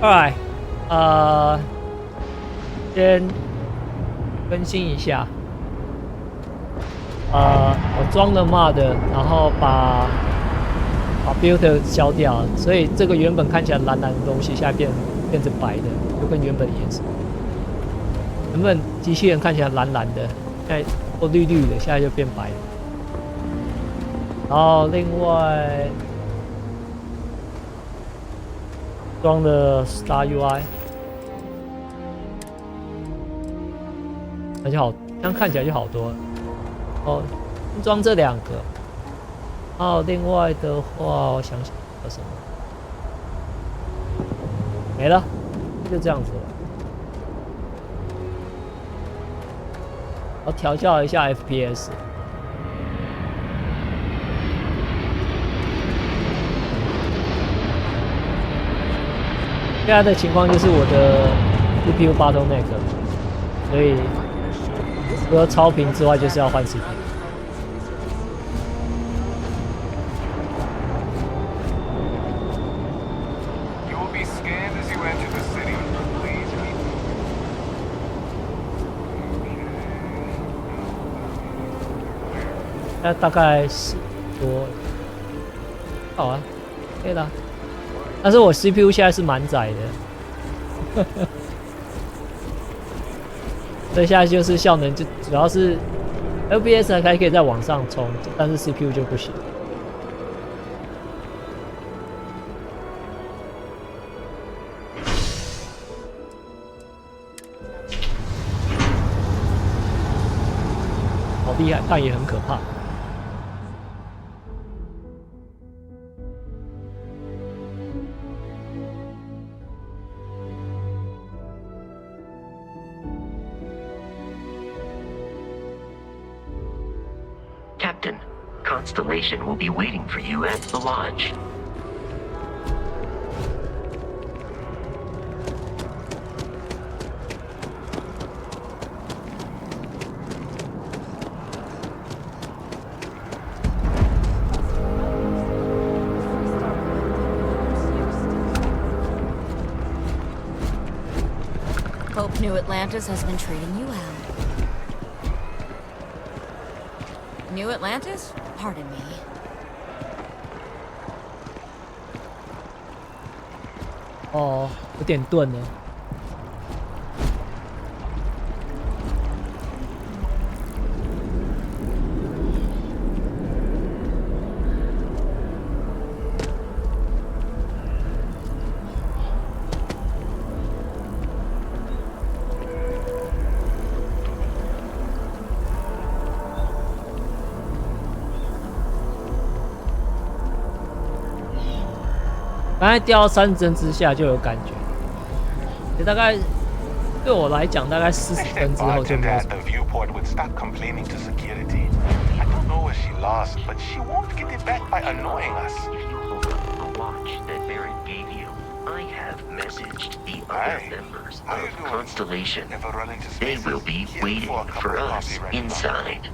Alright，先更新一下。我装了 mod，然后把 build 消掉，所以这个原本看起来蓝蓝的东西，现在变成白的，就跟原本的颜色。原本机器人看起来蓝蓝的，现在或绿绿的，现在就变白了。然后另外装了 Star UI， 而且好，这样看起来就好多了。哦，装这2个。然后另外的话，我想想有什么，没了，就这样子了。我调校一下 FPS。现在的情况就是我的 CPU bottleneck，所以除了超频之外，就是要换 CPU。那大概10多，好啊，可以了。但是我 CPU 现在是满载的，所以现在就是效能就主要是 FPS 还可以再往上冲，但是 CPU 就不行。好厉害，但也很可怕。Captain, Constellation will be waiting for you at the lodge. Hope New Atlantis has been treating you well. New Atlantis? Pardon me. 哦，有点钝了。刚才掉到3帧之下就有感觉，也大概对我来讲，大概40帧之后就没有什么。I have messaged the other members of Constellation. They will be waiting for us inside.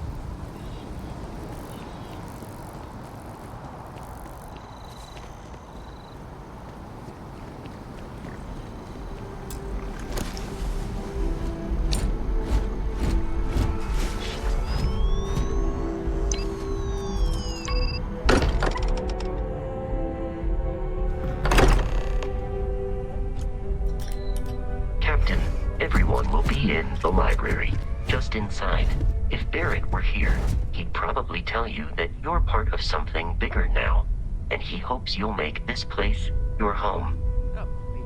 Everyone will be in the library, just inside. If Barrett were here, he'd probably tell you that you're part of something bigger now, and he hopes you'll make this place your home. Oh, please.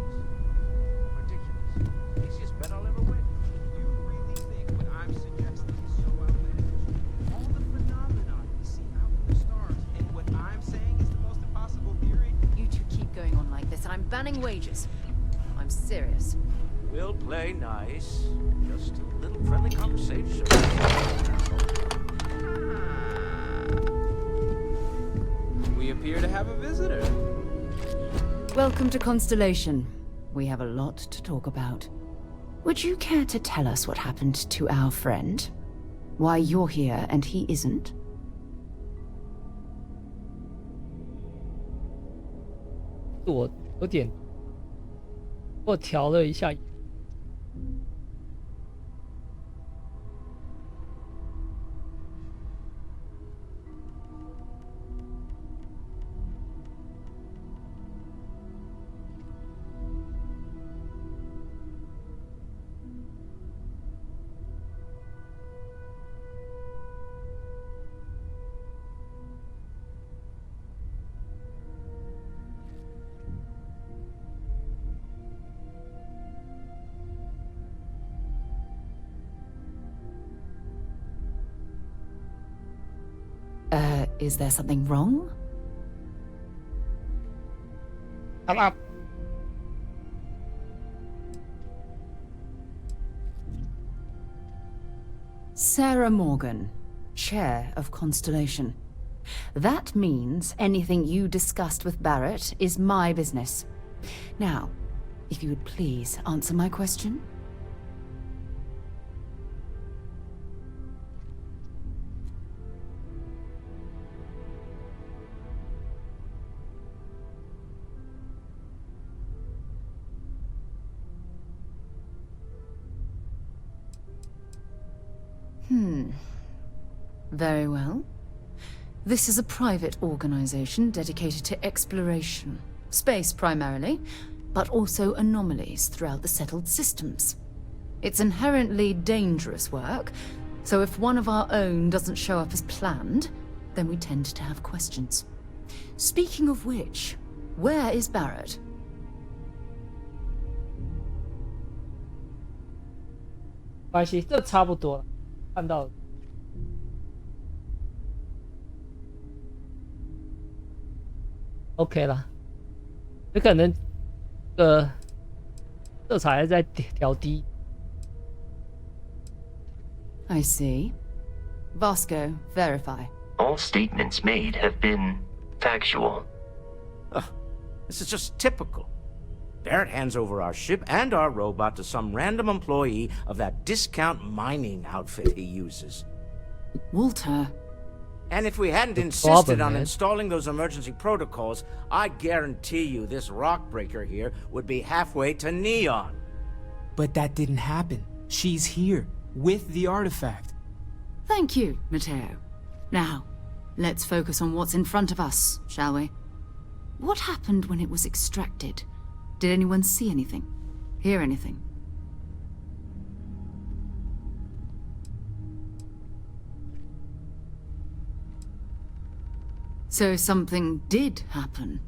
Ridiculous. Easiest bet I'll ever win. You really think what I'm suggesting is so outlandish? All the phenomena we see out in the stars, and what I'm saying is the most impossible theory? You two keep going on like this, and I'm banning wages. I'm serious. We'll play nice. Just a little friendly conversation. We appear to have a visitor. Welcome to Constellation. We have a lot to talk about. Would you care to tell us what happened to our friend? Why you're here and he isn't? 我有点我调了一下。Is there something wrong? Up. Sarah Morgan, Chair of Constellation. That means anything you discussed with Barrett is my business. Now, if you would please answer my question. Very well. This is a private organization dedicated to exploration. Space primarily, but also anomalies throughout the settled systems. It's inherently dangerous work, so if one of our own doesn't show up as planned, then we tend to have questions. Speaking of which, where is Barrett? 关系，这差不多了，看到了。OK 了，有可能色彩在调低。I see. Vasco, verify. All statements made have been factual. This is just typical. Barrett hands over our ship and our robot to some random employee of that discount mining outfit he uses. Walter. And if we hadn't insisted on is- installing those emergency protocols, I guarantee you this rock breaker here would be halfway to Neon. But that didn't happen. She's here, with the artifact. Thank you, Matteo. Now, let's focus on what's in front of us, shall we? What happened when it was extracted? Did anyone see anything? Hear anything? So something did happen.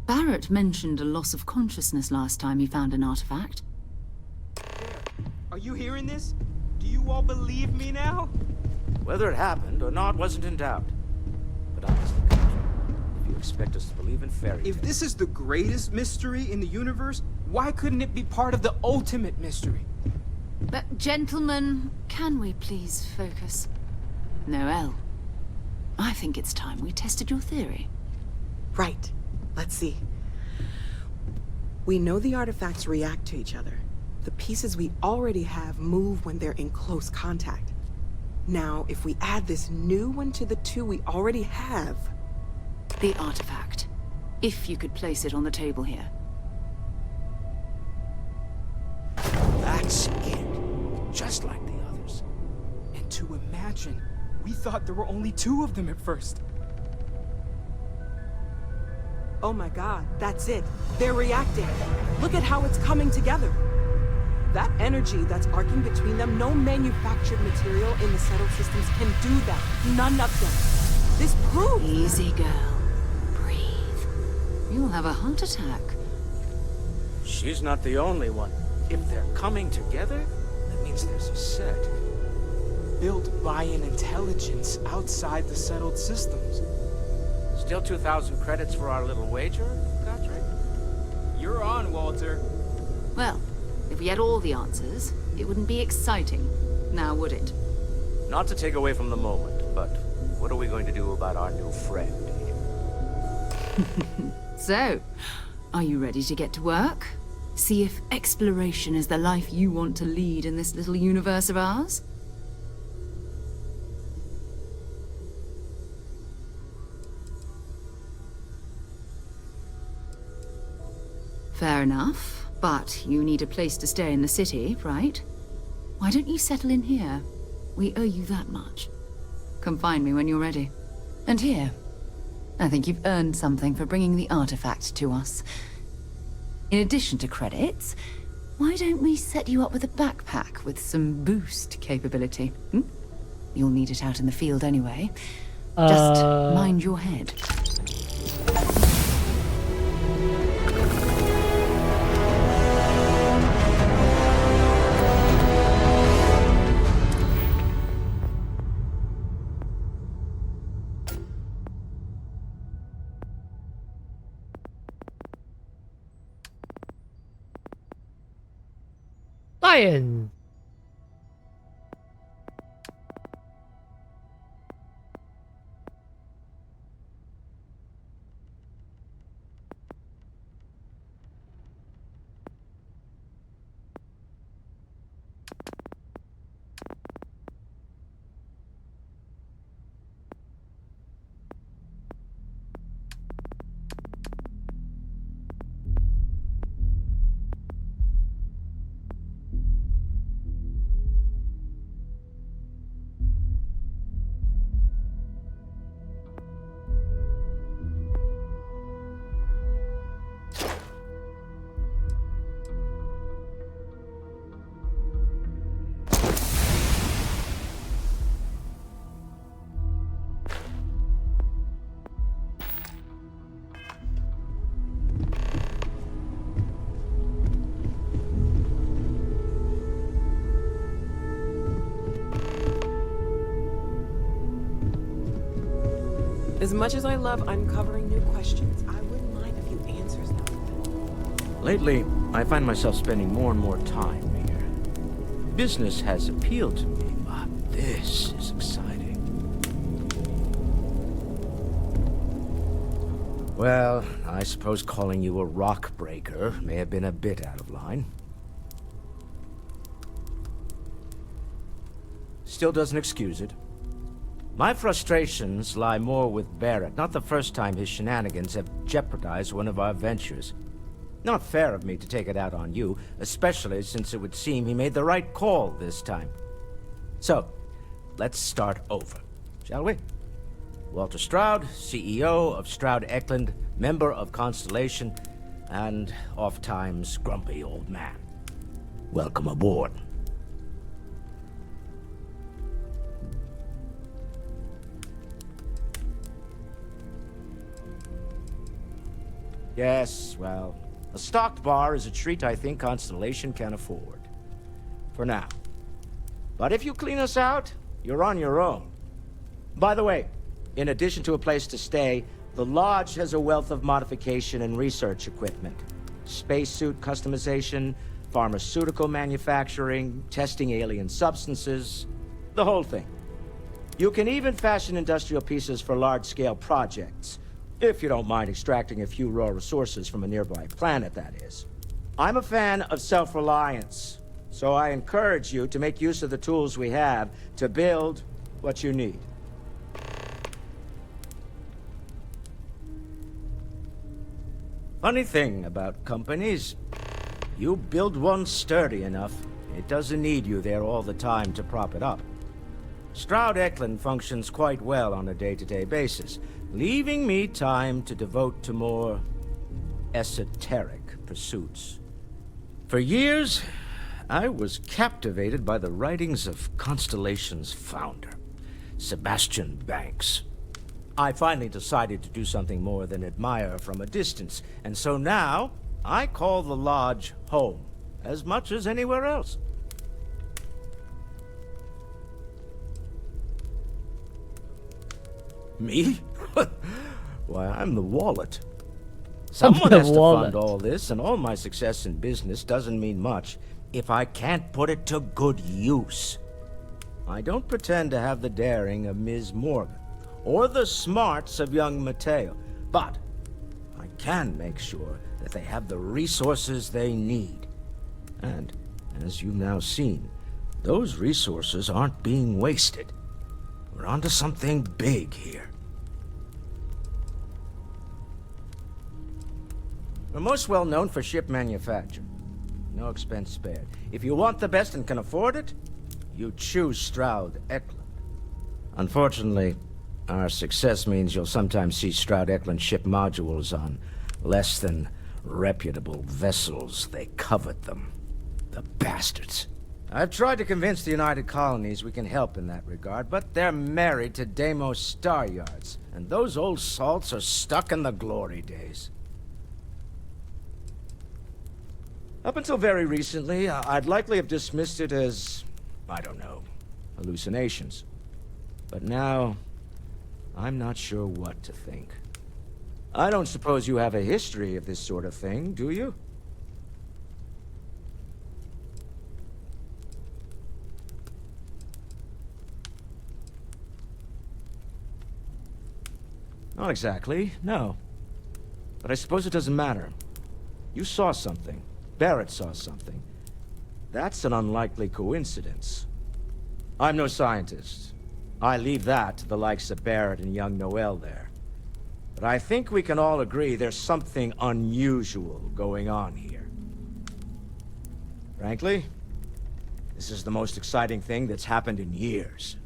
Barrett mentioned a loss of consciousness last time he found an artifact. Are you hearing this? Do you all believe me now? Whether it happened or not wasn't in doubt. But honestly, Commander, if you expect us to believe in fairy If this is the greatest mystery in the universe, why couldn't it be part of the ultimate mystery? But gentlemen, can we please focus? Noel, I think it's time we tested your theory. Right. Let's see. We know the artifacts react to each other. The pieces we already have move when they're in close contact. Now, if we add this new one to the two we already have... The artifact. If you could place it on the table here. That's it. Just like the others. And to imagine, we thought there were only 2 of them at first. Oh my god, that's it. They're reacting. Look at how it's coming together. That energy that's arcing between them, no manufactured material in the settled systems can do that. None of them. This proves... Easy, girl. Breathe. You'll have a heart attack. She's not the only one. If they're coming together, that means there's a set. Built by an intelligence outside the settled systems. Still 2,000 credits for our little wager, Patrick? You're on, Walter. Well, if we had all the answers, it wouldn't be exciting. Now, would it? Not to take away from the moment, but what are we going to do about our new friend here? So, are you ready to get to work? See if exploration is the life you want to lead in this little universe of ours? Fair enough. But you need a place to stay in the city, right? Why don't you settle in here? We owe you that much. Come find me when you're ready. And here, I think you've earned something for bringing the artifact to us. In addition to credits, why don't we set you up with a backpack with some boost capability? You'll need it out in the field anyway. Just mind your head. Lion. As much as I love uncovering new questions, I wouldn't mind a few answers now and then. Lately, I find myself spending more and more time here. Business has appealed to me, but this is exciting. Well, I suppose calling you a rock breaker may have been a bit out of line. Still doesn't excuse it. My frustrations lie more with Barrett, not the first time his shenanigans have jeopardized one of our ventures. Not fair of me to take it out on you, especially since it would seem he made the right call this time. So, let's start over, shall we? Walter Stroud, CEO of Stroud Eklund, member of Constellation, and oft-times grumpy old man. Welcome aboard. Yes, well, a stocked bar is a treat I think Constellation can afford. For now. But if you clean us out, you're on your own. By the way, in addition to a place to stay, the Lodge has a wealth of modification and research equipment. Spacesuit customization, pharmaceutical manufacturing, testing alien substances, the whole thing. You can even fashion industrial pieces for large-scale projects. If you don't mind extracting a few raw resources from a nearby planet, that is. I'm a fan of self-reliance, so I encourage you to make use of the tools we have to build what you need. Funny thing about companies, you build one sturdy enough, it doesn't need you there all the time to prop it up. Stroud Eklund functions quite well on a day-to-day basis, leaving me time to devote to more esoteric pursuits. For years, I was captivated by the writings of Constellation's founder, Sebastian Banks. I finally decided to do something more than admire from a distance, and so now I call the Lodge home, as much as anywhere else. Me? Why, I'm the wallet. Someone has to fund all this, and all my success in business doesn't mean much if I can't put it to good use. I don't pretend to have the daring of Ms. Morgan, or the smarts of young Mateo, but I can make sure that they have the resources they need. And, as you've now seen, those resources aren't being wasted. We're onto something big here. We're most well known for ship manufacture. No expense spared. If you want the best and can afford it, you choose Stroud Eklund. Unfortunately, our success means you'll sometimes see Stroud Eklund ship modules on less than reputable vessels. They covet them. The bastards. I've tried to convince the United Colonies we can help in that regard, but they're married to Deimos Star Yards, and those old salts are stuck in the glory days. Up until very recently, I'd likely have dismissed it as, I don't know, hallucinations. But now, I'm not sure what to think. I don't suppose you have a history of this sort of thing, do you? Not exactly, no. But I suppose it doesn't matter. You saw something. Barrett saw something. That's an unlikely coincidence. I'm no scientist. I leave that to the likes of Barrett and young Noel there. But I think we can all agree there's something unusual going on here. Frankly, this is the most exciting thing that's happened in years.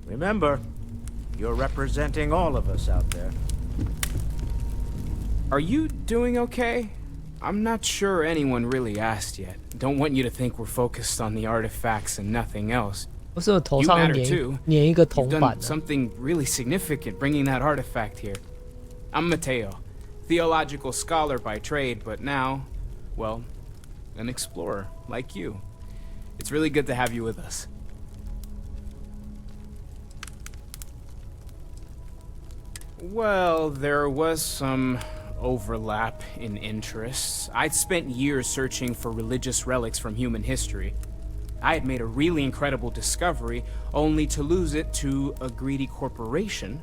Remember, you're representing all of us out there. Are you doing okay? I'm not sure anyone really asked yet. Don't want you to think we're focused on the artifacts and nothing else. 不是我头 You 上 matter 粘 too. 粘一个 You've 铜板 done 的。 something really significant bringing that artifact here. I'm Mateo, theological scholar by trade, but now, well, an explorer like you. It's really good to have you with us. Well, there was some overlap in interests. I'd spent years searching for religious relics from human history. I had made a really incredible discovery, only to lose it to a greedy corporation.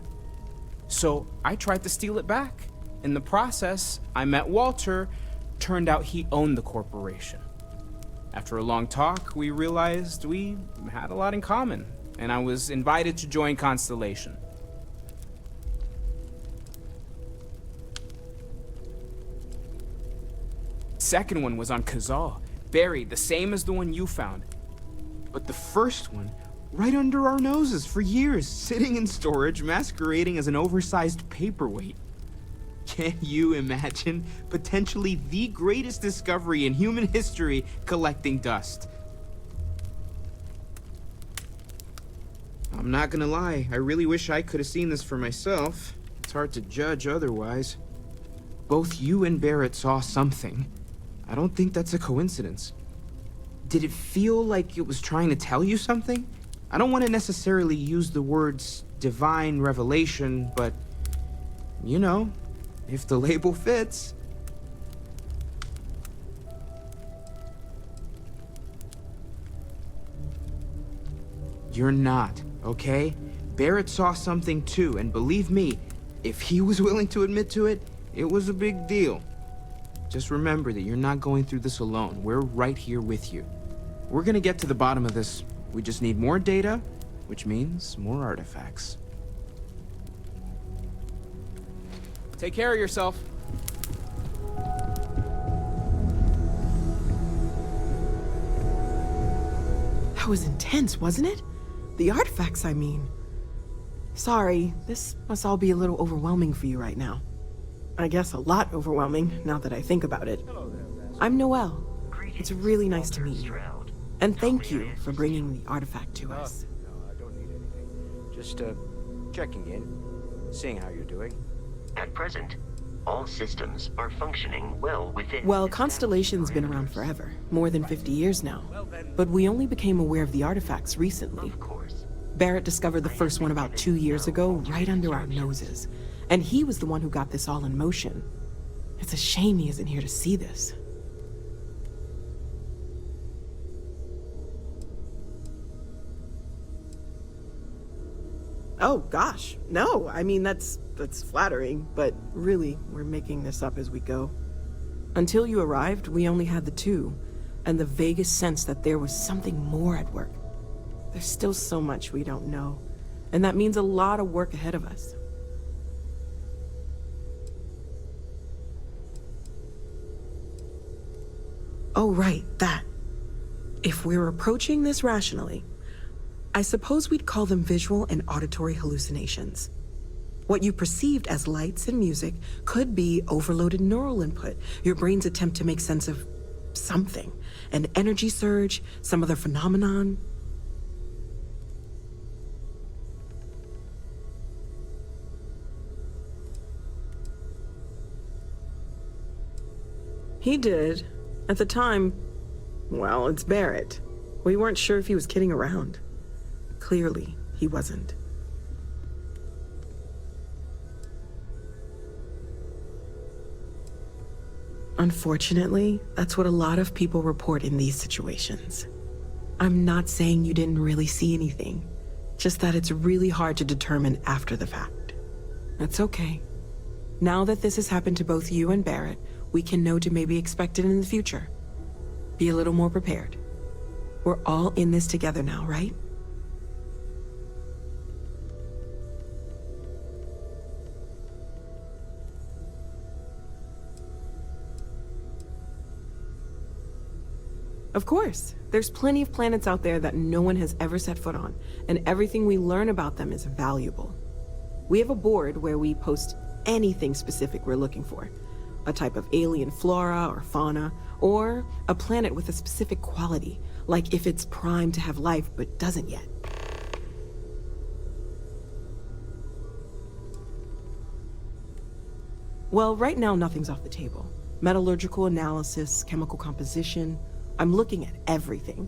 So I tried to steal it back. In the process, I met Walter. Turned out he owned the corporation. After a long talk, we realized we had a lot in common, and I was invited to join Constellation. Second one was on Kazal, buried the same as the one you found. But the first one, right under our noses for years, sitting in storage, masquerading as an oversized paperweight. Can you imagine potentially the greatest discovery in human history collecting dust? I'm not gonna lie, I really wish I could have seen this for myself. It's hard to judge otherwise. Both you and Barrett saw something. I don't think that's a coincidence. Did it feel like it was trying to tell you something? I don't want to necessarily use the words divine revelation, but, you know, if the label fits. You're not, okay? Barrett saw something too, and believe me, if he was willing to admit to it, it was a big deal. Just remember that you're not going through this alone. We're right here with you. We're gonna get to the bottom of this. We just need more data, which means more artifacts. Take care of yourself. That was intense, wasn't it? The artifacts, I mean. Sorry, this must all be a little overwhelming for you right now. I guess a lot overwhelming, now that I think about it. I'm Noel. It's really nice to meet you. And thank you for bringing the artifact to us. No, I don't need anything. Just, checking in, seeing how you're doing. At present, all systems are functioning well within... Well, Constellation's been around forever, more than 50 years now. But we only became aware of the artifacts recently. Of course. Barrett discovered the first one about 2 years ago, right under our noses. And he was the one who got this all in motion. It's a shame he isn't here to see this. Oh, gosh. No, I mean, that's flattering, but really, we're making this up as we go. Until you arrived, we only had the two, and the vaguest sense that there was something more at work. There's still so much we don't know, and that means a lot of work ahead of us. Oh, right, that. If we're approaching this rationally, I suppose we'd call them visual and auditory hallucinations. What you perceived as lights and music could be overloaded neural input, your brain's attempt to make sense of something, an energy surge, some other phenomenon. He did. At the time, well, it's Barrett. We weren't sure if he was kidding around. Clearly, he wasn't. Unfortunately, that's what a lot of people report in these situations. I'm not saying you didn't really see anything, just that it's really hard to determine after the fact. That's okay. Now that this has happened to both you and Barrett, we can know to maybe expect it in the future. Be a little more prepared. We're all in this together now, right? Of course. There's plenty of planets out there that no one has ever set foot on, and everything we learn about them is valuable. We have a board where we post anything specific we're looking for. A type of alien flora or fauna, or a planet with a specific quality, like if it's primed to have life but doesn't yet. Well, right now nothing's off the table. Metallurgical analysis, chemical composition, I'm looking at everything.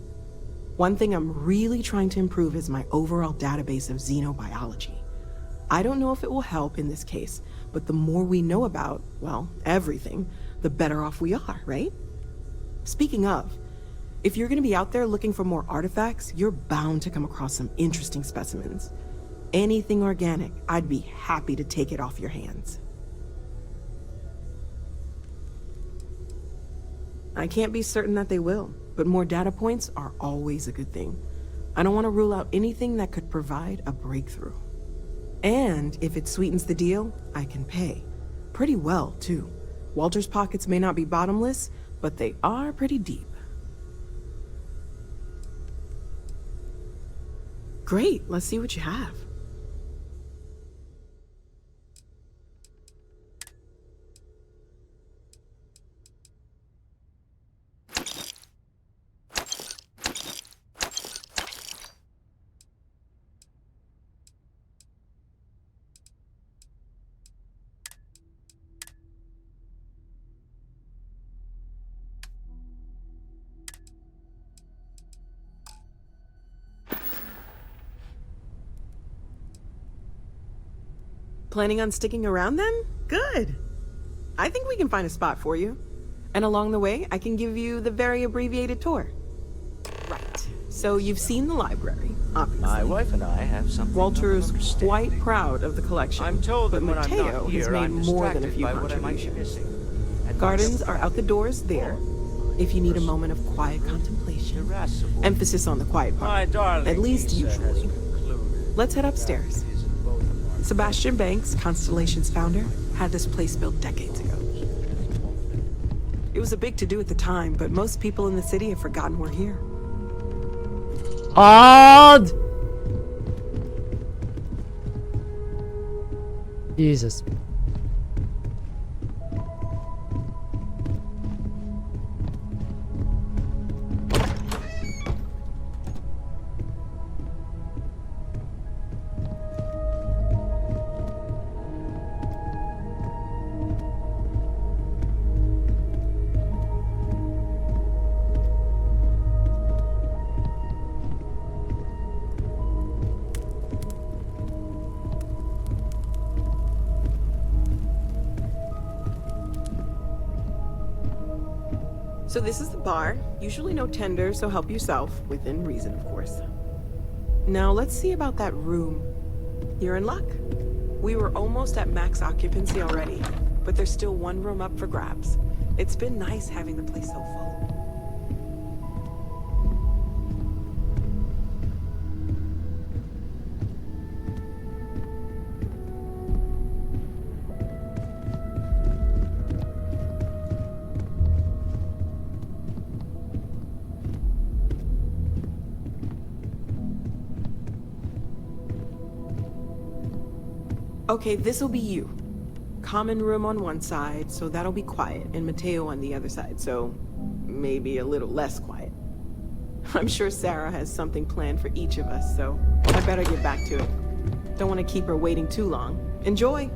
One thing I'm really trying to improve is my overall database of xenobiology. I don't know if it will help in this case, but the more we know about, well, everything, the better off we are, right? Speaking of, if you're gonna be out there looking for more artifacts, you're bound to come across some interesting specimens. Anything organic, I'd be happy to take it off your hands. I can't be certain that they will, but more data points are always a good thing. I don't want to rule out anything that could provide a breakthrough. And if it sweetens the deal, I can pay. Pretty well, too. Walter's pockets may not be bottomless, but they are pretty deep. Great, let's see what you have. Planning on sticking around then? Good. I think we can find a spot for you. And along the way, I can give you the very abbreviated tour. Right. So you've seen the library, obviously. My wife and I have something. Walter's quite proud of the collection. I'm told that but when I'm Mateo not has here, made I'm more than a distracted few by what I might be contributions. missing. And Gardens are out the doors there, if you need a moment of quiet contemplation. irascible. Emphasis on the quiet My part. darling At least Lisa has usually. concluded Let's head upstairs. that it is in both of our Sebastian Banks, Constellation's founder, had this place built decades ago. It was a big to-do at the time, but most people in the city have forgotten we're here. Hard! Jesus. So this is the bar. Usually no tender, so help yourself, within reason, of course. Now let's see about that room. You're in luck. We were almost at max occupancy already, but there's still one room up for grabs. It's been nice having the place so full. Okay, this'll be you. Common room on one side, so that'll be quiet, and Mateo on the other side, so maybe a little less quiet. I'm sure Sarah has something planned for each of us, so I better get back to it. Don't want to keep her waiting too long. Enjoy!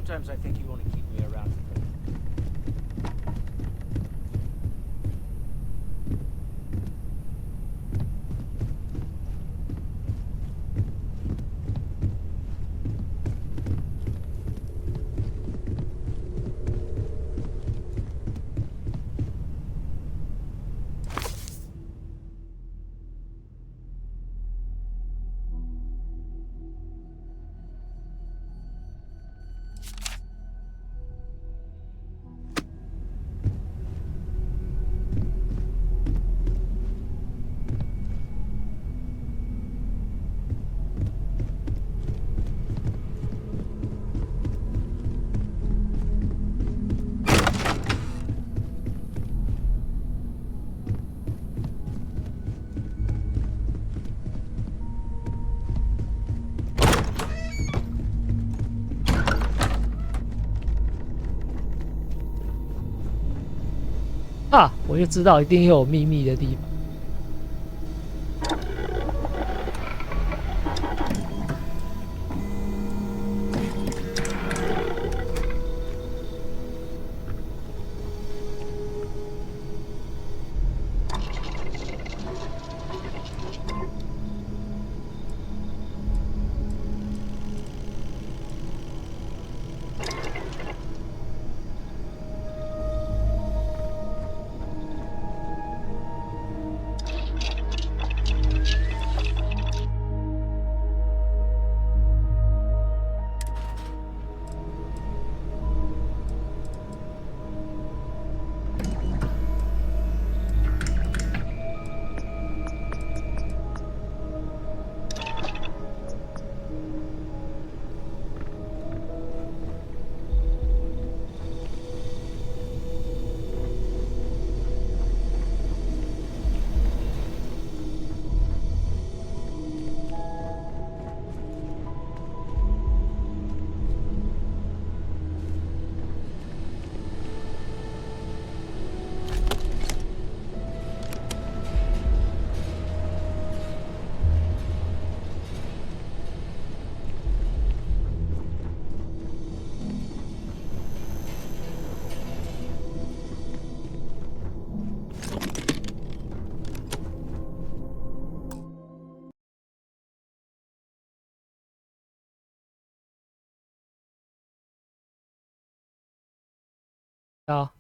Sometimes I think you want to keep me around.啊，我就知道一定有秘密的地方。啊。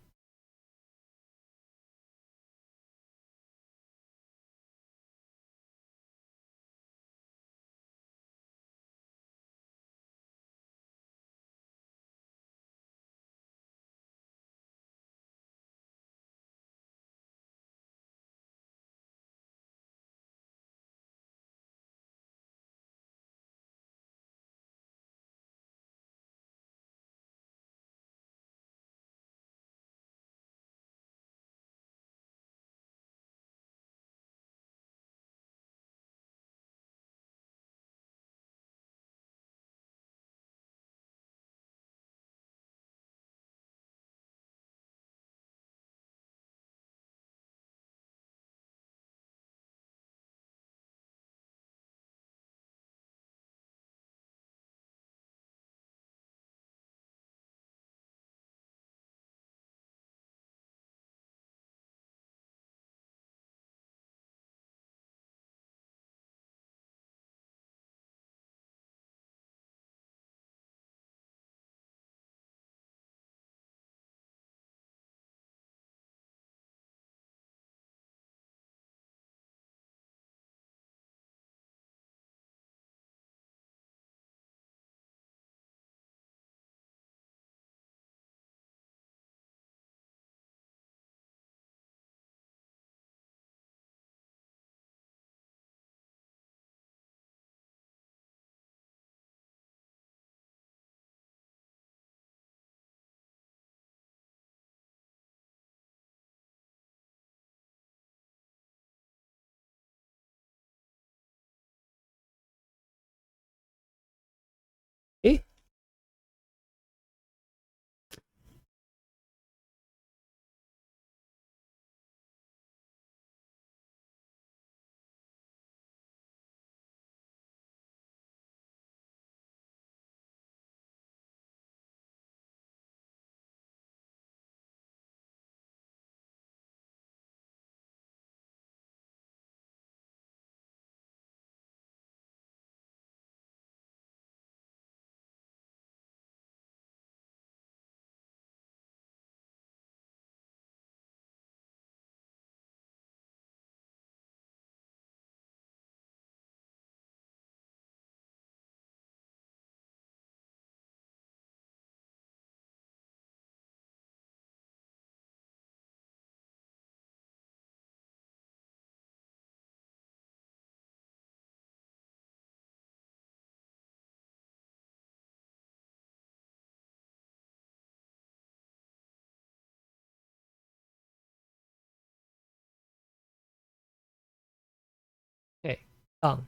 上。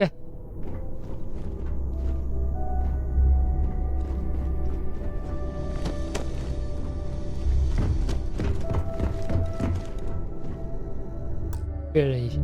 哎，确认一下。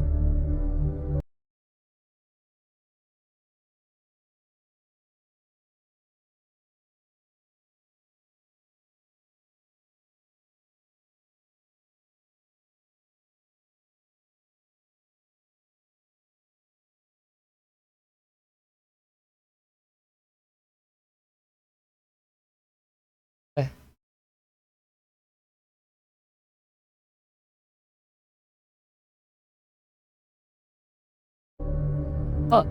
哎，二。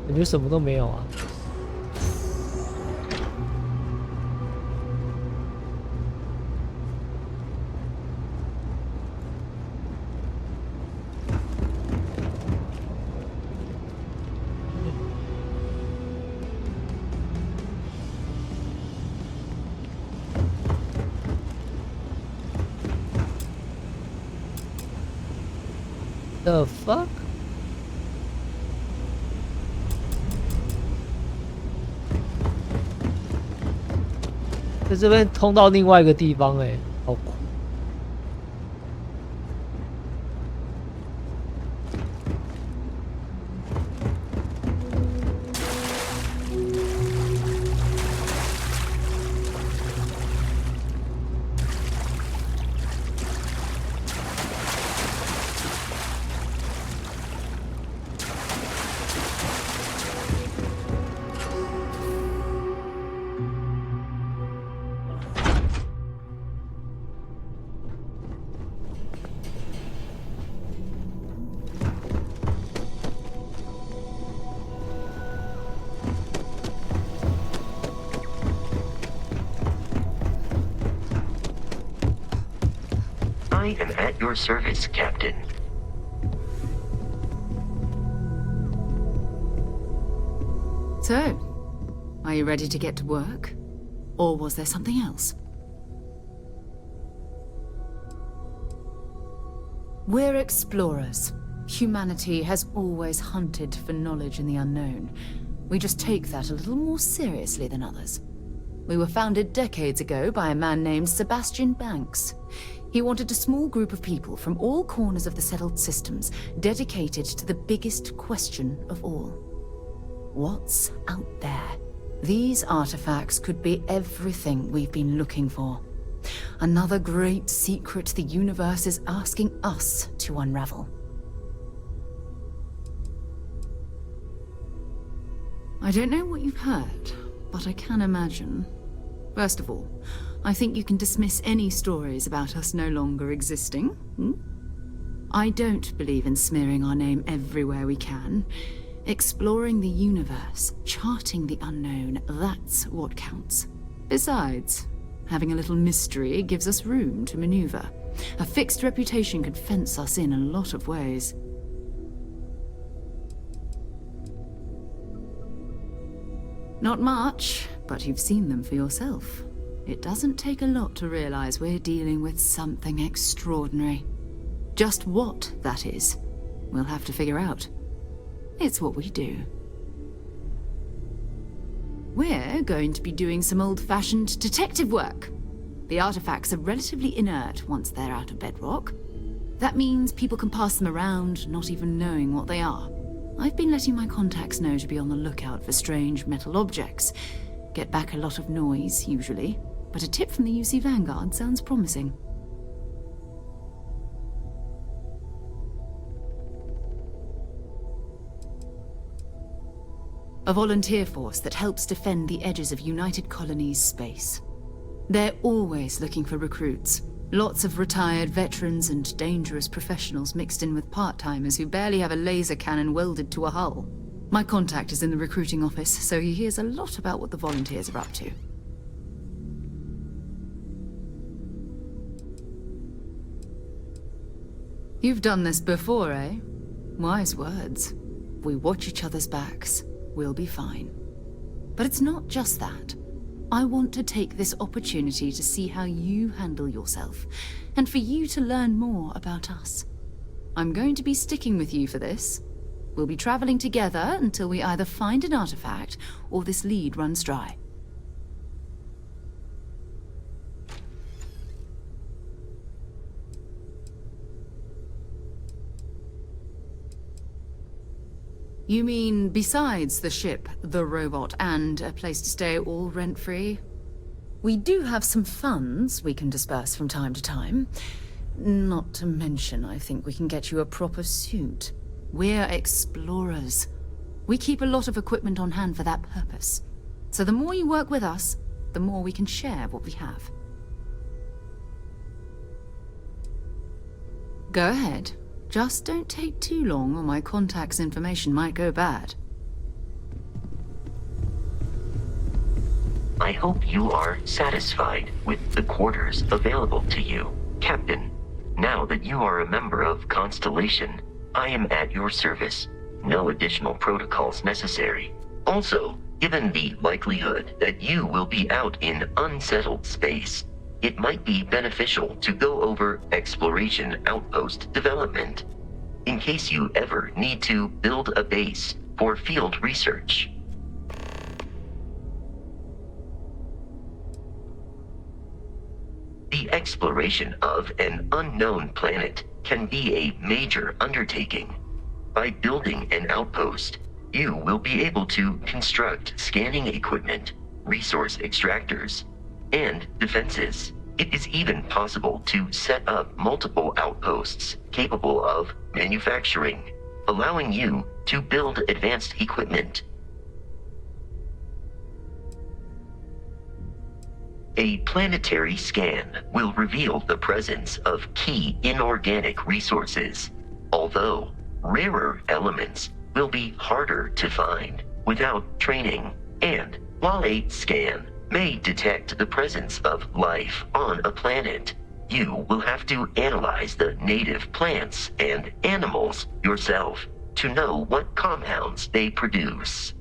感觉什么都没有啊。The fuck？ 在这边通到另外一个地方，哎，好酷！I am at your service, Captain. So, are you ready to get to work? Or was there something else? We're explorers. Humanity has always hunted for knowledge in the unknown. We just take that a little more seriously than others. We were founded decades ago by a man named Sebastian Banks. He wanted a small group of people from all corners of the settled systems dedicated to the biggest question of all. What's out there? These artifacts could be everything we've been looking for. Another great secret the universe is asking us to unravel. I don't know what you've heard, but I can imagine. First of all, I think you can dismiss any stories about us no longer existing. I don't believe in smearing our name everywhere we can. Exploring the universe, charting the unknown, that's what counts. Besides, having a little mystery gives us room to maneuver. A fixed reputation could fence us in a lot of ways. Not much, but you've seen them for yourself. It doesn't take a lot to realize we're dealing with something extraordinary. Just what that is, we'll have to figure out. It's what we do. We're going to be doing some old-fashioned detective work. The artifacts are relatively inert once they're out of bedrock. That means people can pass them around, not even knowing what they are. I've been letting my contacts know to be on the lookout for strange metal objects. Get back a lot of noise, usually, but a tip from the UC Vanguard sounds promising. A volunteer force that helps defend the edges of United Colonies space. They're always looking for recruits. Lots of retired veterans and dangerous professionals mixed in with part-timers who barely have a laser cannon welded to a hull. My contact is in the recruiting office, so he hears a lot about what the volunteers are up to. You've done this before, eh? Wise words. We watch each other's backs. We'll be fine. But it's not just that. I want to take this opportunity to see how you handle yourself, and for you to learn more about us. I'm going to be sticking with you for this. We'll be traveling together until we either find an artifact or this lead runs dry. You mean besides the ship, the robot, and a place to stay all rent-free? We do have some funds we can disperse from time to time. Not to mention, I think we can get you a proper suit. We're explorers. We keep a lot of equipment on hand for that purpose. So the more you work with us, the more we can share what we have. Go ahead. Just don't take too long or my contact's information might go bad. I hope you are satisfied with the quarters available to you, Captain. Now that you are a member of Constellation, I am at your service. No additional protocols necessary. Also, given the likelihood that you will be out in unsettled space, it might be beneficial to go over exploration outpost development, in case you ever need to build a base for field research. The exploration of an unknown planet can be a major undertaking. By building an outpost, you will be able to construct scanning equipment, resource extractors, and defenses. It is even possible to set up multiple outposts capable of manufacturing, allowing you to build advanced equipment. A planetary scan will reveal the presence of key inorganic resources, although rarer elements will be harder to find without training. And while a scan may detect the presence of life on a planet, you will have to analyze the native plants and animals yourself to know what compounds they produce.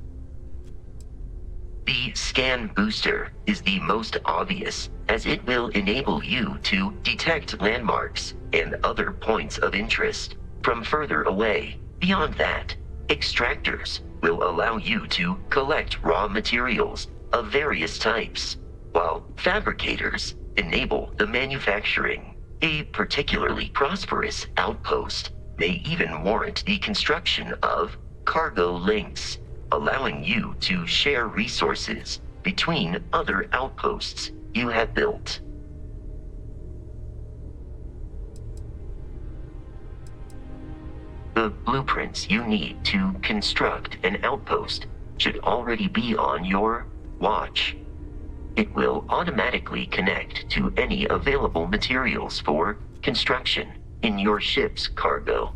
The scan booster is the most obvious, as it will enable you to detect landmarks and other points of interest from further away. Beyond that, extractors will allow you to collect raw materials of various types, while fabricators enable the manufacturing. A particularly prosperous outpost may even warrant the construction of cargo links, allowing you to share resources between other outposts you have built. The blueprints you need to construct an outpost should already be on your watch. It will automatically connect to any available materials for construction in your ship's cargo.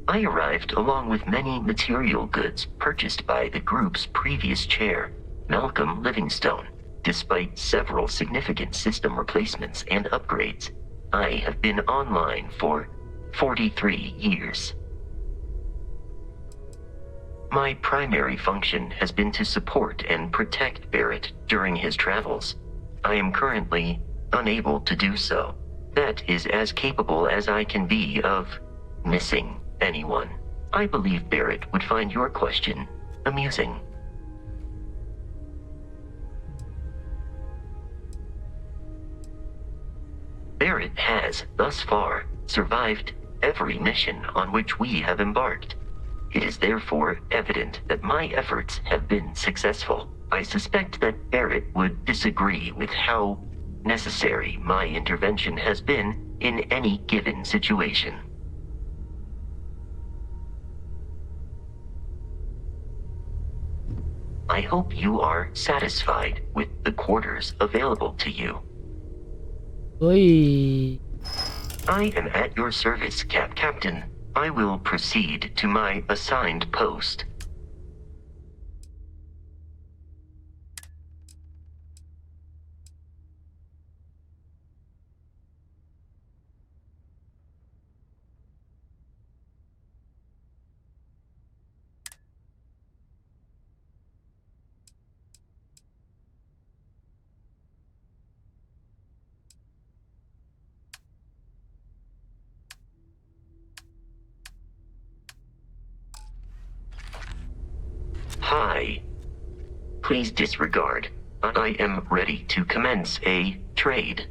I arrived along with many material goods purchased by the group's previous chair, Malcolm Livingstone. Despite several significant system replacements and upgrades, I have been online for 43 years. My primary function has been to support and protect Barrett during his travels. I am currently unable to do so. That is as capable as I can be of missing anyone. I believe Barrett would find your question amusing. Barrett has, thus far, survived every mission on which we have embarked. It is therefore evident that my efforts have been successful. I suspect that Barrett would disagree with how necessary my intervention has been in any given situation. I hope you are satisfied with the quarters available to you. 所以 I am at your service, Captain. I will proceed to my assigned post. Hi. Please disregard. I am ready to commence a trade.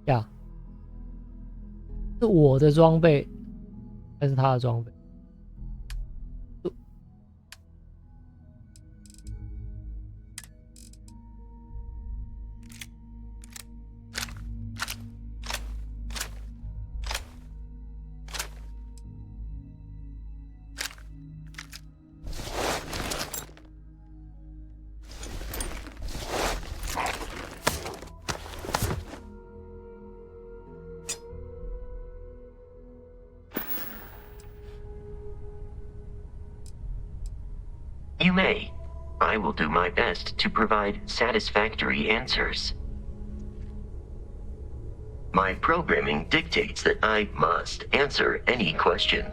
Yeah. 是我的装备还是他的装备？You may. I will do my best to provide satisfactory answers. My programming dictates that I must answer any question.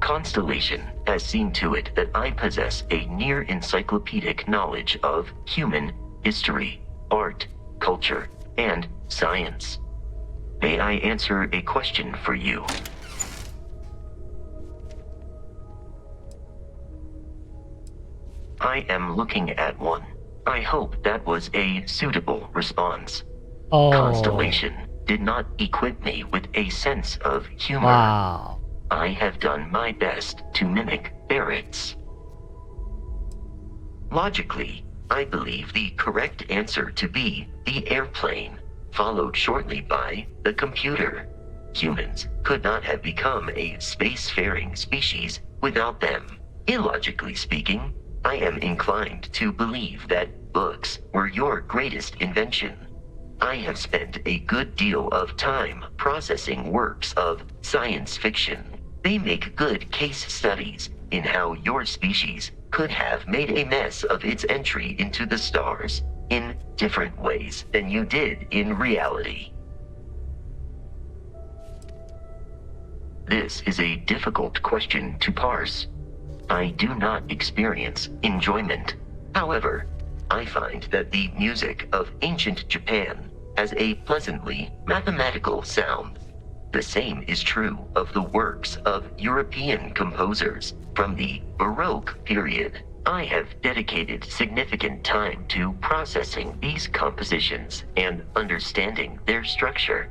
Constellation has seen to it that I possess a near encyclopedic knowledge of human history, art, culture, and science. May I answer a question for you? I am looking at one. I hope that was a suitable response. Oh. Constellation did not equip me with a sense of humor. Wow. I have done my best to mimic Barrett's. Logically, I believe the correct answer to be the airplane, followed shortly by the computer. Humans could not have become a spacefaring species without them. Illogically speaking, I am inclined to believe that books were your greatest invention. I have spent a good deal of time processing works of science fiction. They make good case studies in how your species could have made a mess of its entry into the stars in different ways than you did in reality. This is a difficult question to parse. I do not experience enjoyment. However, I find that the music of ancient Japan has a pleasantly mathematical sound. The same is true of the works of European composers from the Baroque period. I have dedicated significant time to processing these compositions and understanding their structure.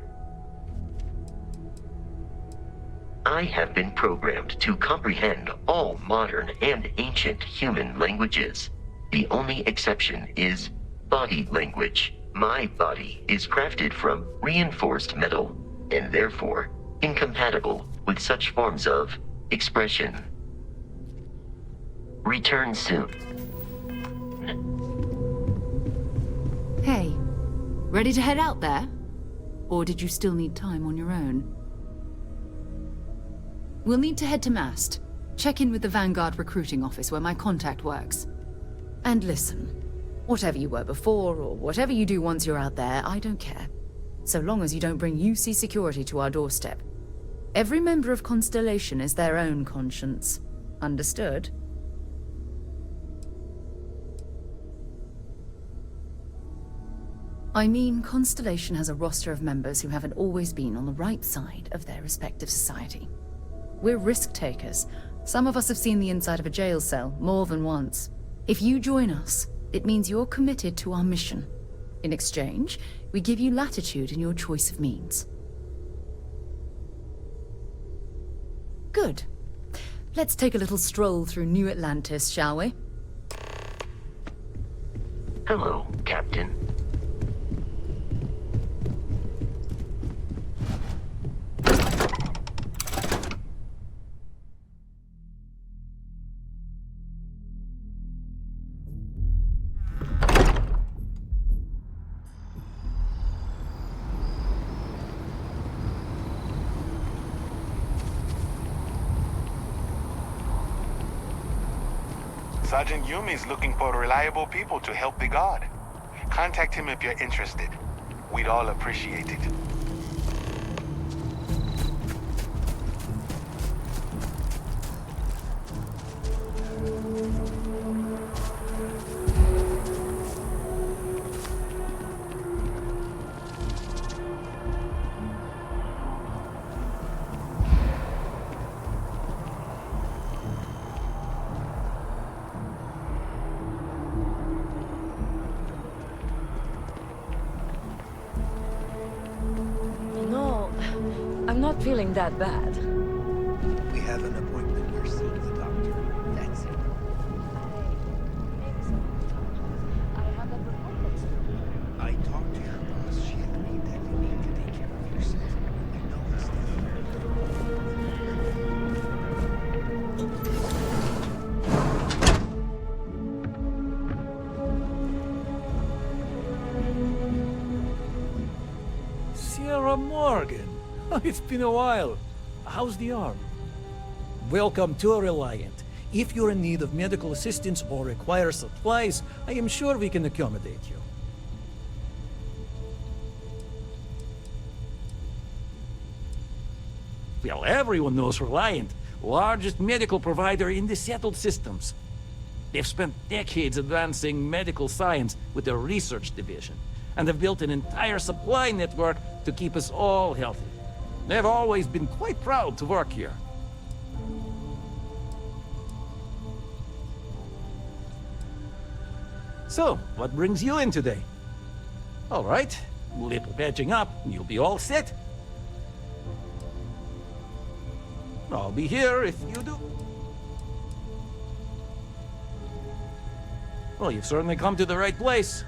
I have been programmed to comprehend all modern and ancient human languages. The only exception is body language. My body is crafted from reinforced metal and therefore incompatible with such forms of expression. Return soon. Hey, ready to head out there? Or did you still need time on your own? We'll need to head to Mast. Check in with the Vanguard recruiting office where my contact works. And listen, whatever you were before, or whatever you do once you're out there, I don't care. So long as you don't bring UC security to our doorstep. Every member of Constellation is their own conscience. Understood? I mean, Constellation has a roster of members who haven't always been on the right side of their respective society. We're risk takers. Some of us have seen the inside of a jail cell more than once. If you join us, it means you're committed to our mission. In exchange, we give you latitude in your choice of means. Good. Let's take a little stroll through New Atlantis, shall we? Hello, Captain. Sergeant Yumi is looking for reliable people to help the Guard. Contact him if you're interested. We'd all appreciate it. I'm not feeling that bad. We have an appointment. You're seeing the doctor. That's it. I talked to your boss. She agreed that you need to take care of yourself. I know it's Sierra Morgan. It's been a while. How's the arm? Welcome to Reliant. If you're in need of medical assistance or require supplies, I am sure we can accommodate you. Well, everyone knows Reliant, largest medical provider in the settled systems. They've spent decades advancing medical science with their research division, and have built an entire supply network to keep us all healthy. They've always been quite proud to work here. So, what brings you in today? All right, little patching up, and you'll be all set. I'll be here if you do. Well, you've certainly come to the right place.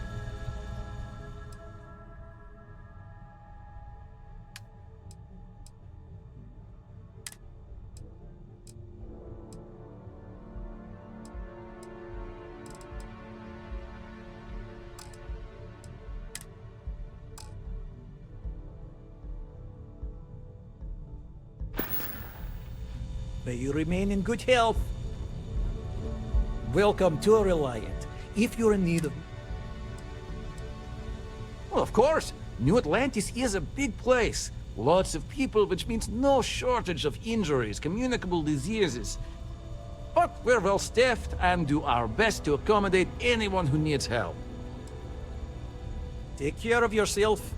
May you remain in good health. Welcome to Reliant. If you're in need of... Well, of course. New Atlantis is a big place. Lots of people, which means no shortage of injuries, communicable diseases. But we're well staffed and do our best to accommodate anyone who needs help. Take care of yourself.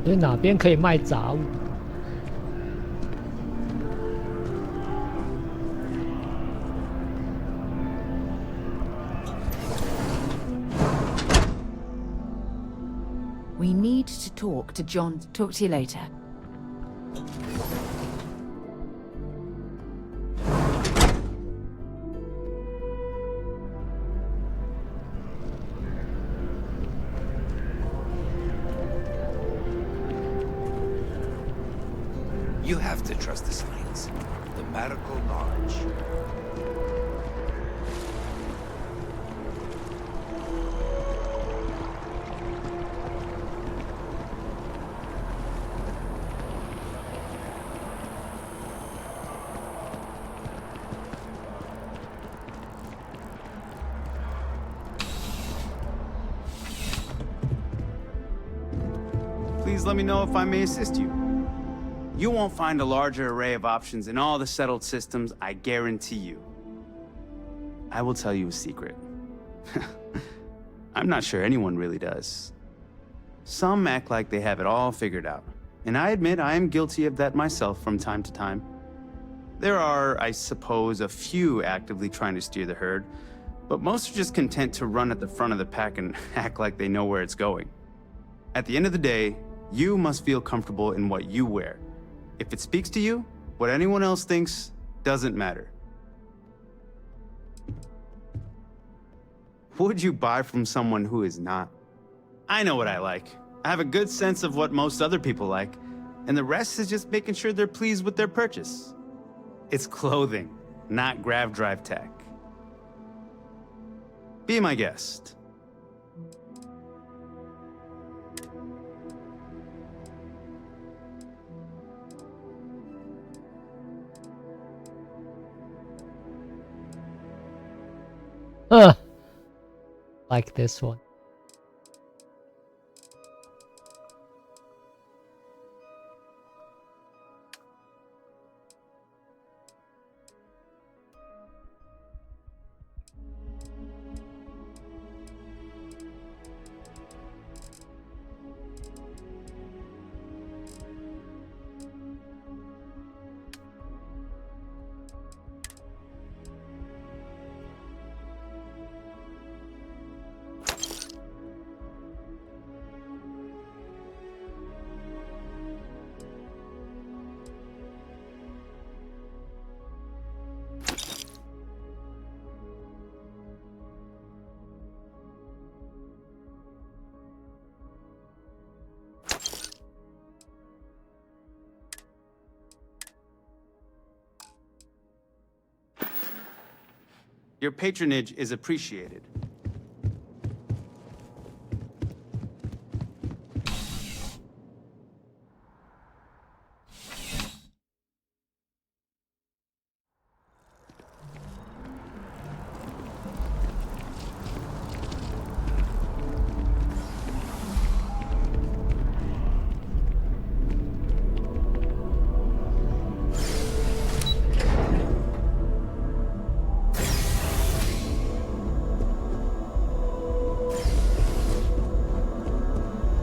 所以哪边可以卖杂物？ We need to talk to John. Talk to you later. You have to trust the science. The medical knowledge. Please let me know if I may assist you. You won't find a larger array of options in all the settled systems, I guarantee you. I will tell you a secret. I'm not sure anyone really does. Some act like they have it all figured out, and I admit I am guilty of that myself from time to time. There are, I suppose, a few actively trying to steer the herd, but most are just content to run at the front of the pack and act like they know where it's going. At the end of the day, you must feel comfortable in what you wear. If it speaks to you, what anyone else thinks doesn't matter. Would you buy from someone who is not? I know what I like. I have a good sense of what most other people like, and the rest is just making sure they're pleased with their purchase. It's clothing, not grav drive tech. Be my guest. Like this one. Your patronage is appreciated.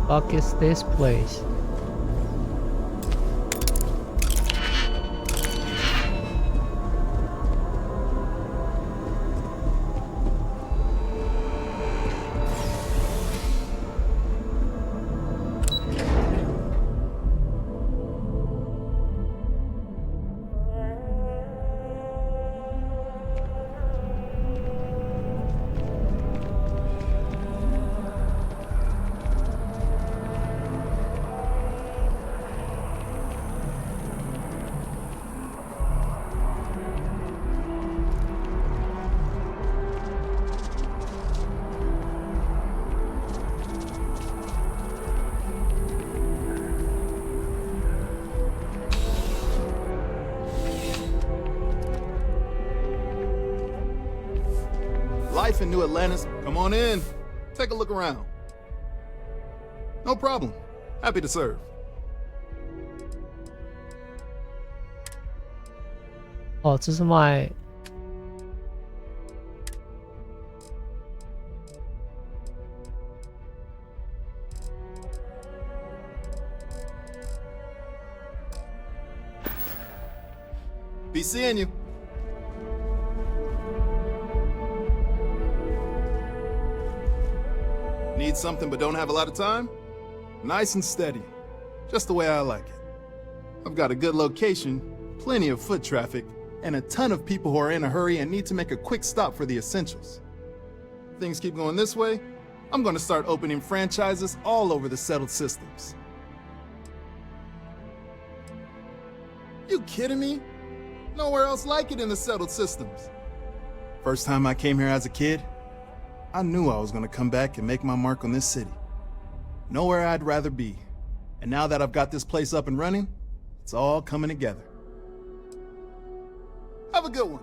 Fuck is this place? Life in New Atlantis. Come on in. Take a look around. No problem. Happy to serve. Oh, 这是卖 Be seeing you. Need something but don't have a lot of time? Nice and steady. Just the way I like it. I've got a good location, plenty of foot traffic, and a ton of people who are in a hurry and need to make a quick stop for the essentials. If things keep going this way, I'm gonna start opening franchises all over the settled systems. You kidding me? Nowhere else like it in the settled systems. First time I came here as a kid, I knew I was gonna come back and make my mark on this city. Nowhere I'd rather be. And now that I've got this place up and running, it's all coming together. Have a good one.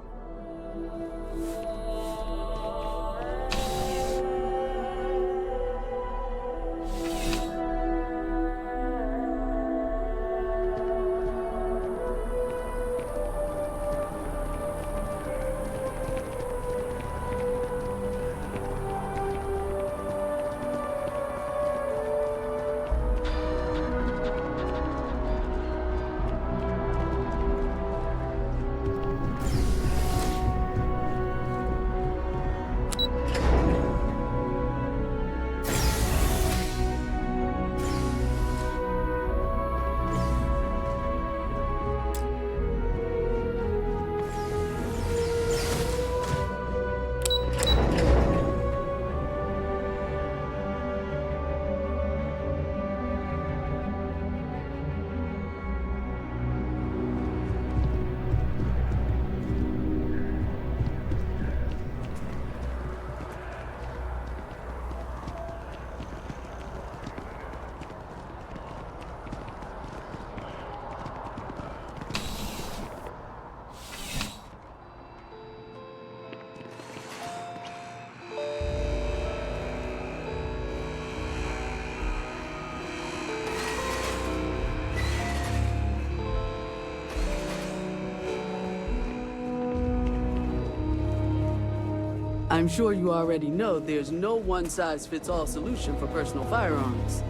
I'm sure you already know there's no one-size-fits-all solution for personal firearms.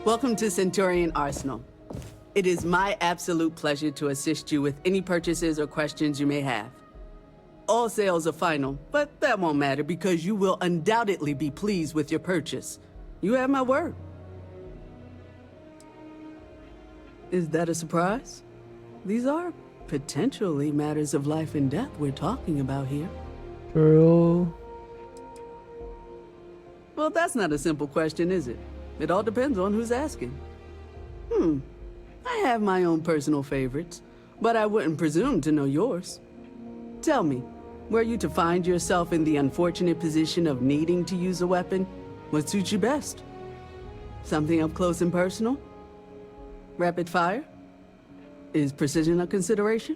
Welcome to Centurion Arsenal. It is my absolute pleasure to assist you with any purchases or questions you may have. All sales are final, but that won't matter because you will undoubtedly be pleased with your purchase. You have my word. Is that a surprise? These are potentially matters of life and death we're talking about here. True. Well, that's not a simple question, is it? It all depends on who's asking. I have my own personal favorites, but I wouldn't presume to know yours. Tell me, were you to find yourself in the unfortunate position of needing to use a weapon, what suits you best? Something up close and personal? Rapid fire? Is precision a consideration?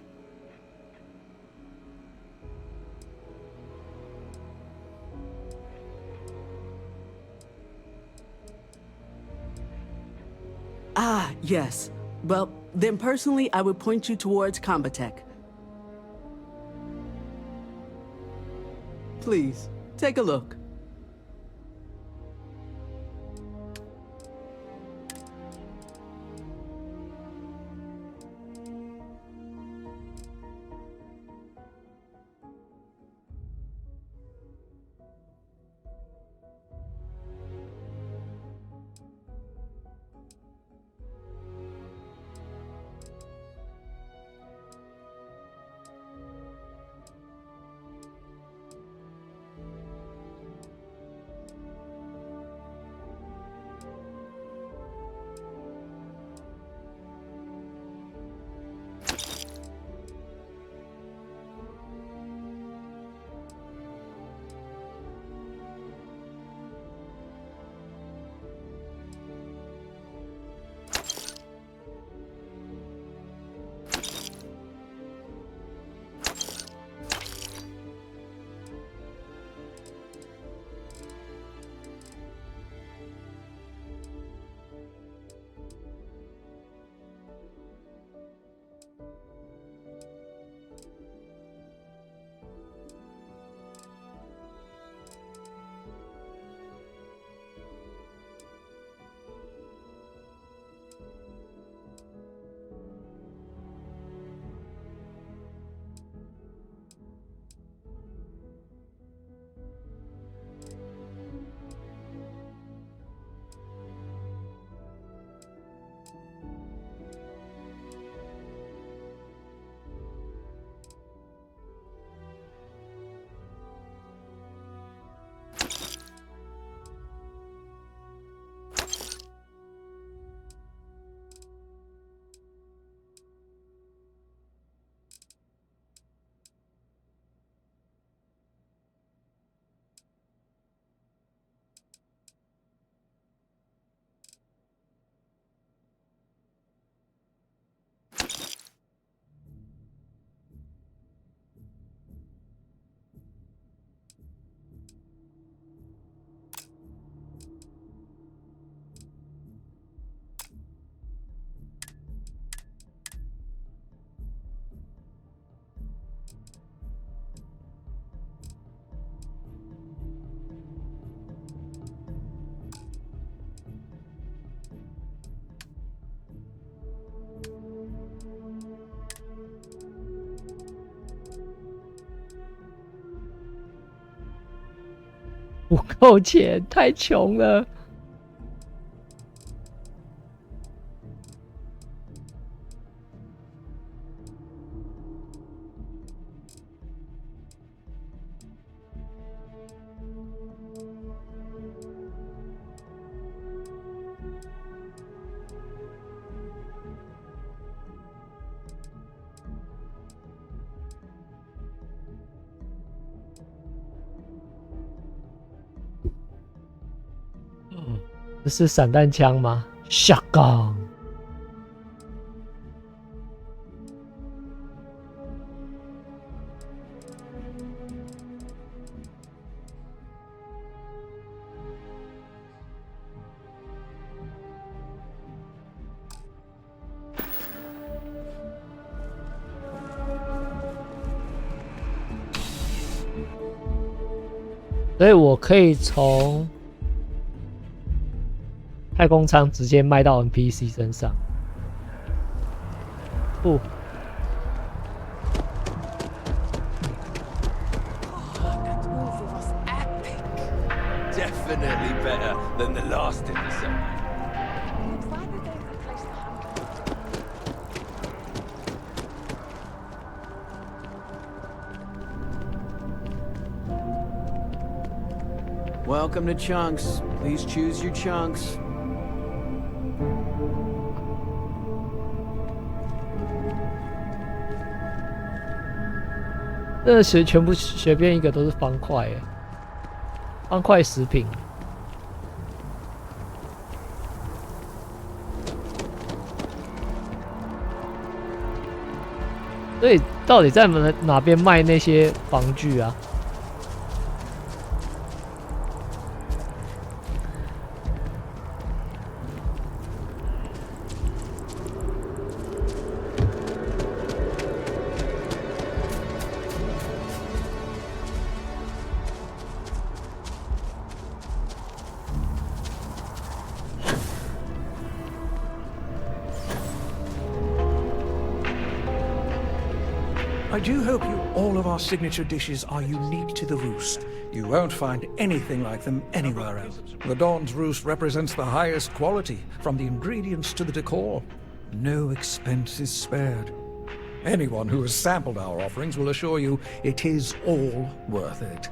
Ah, yes. Well, then personally, I would point you towards Combatech. Please, take a look. 不够钱，太穷了。这是散弹枪吗 ？Shotgun。所以我可以从太空舱直接卖到 NPC 身上。不， Definitely better than the last episode. Welcome to Chunks. Please choose your chunks. 这全部随便一个都是方块耶，方块食品。所以到底在哪边卖那些防具啊？I do hope all of our signature dishes are unique to the Roost. You won't find anything like them anywhere else. The Dawn's Roost represents the highest quality, from the ingredients to the decor. No expense is spared. Anyone who has sampled our offerings will assure you it is all worth it.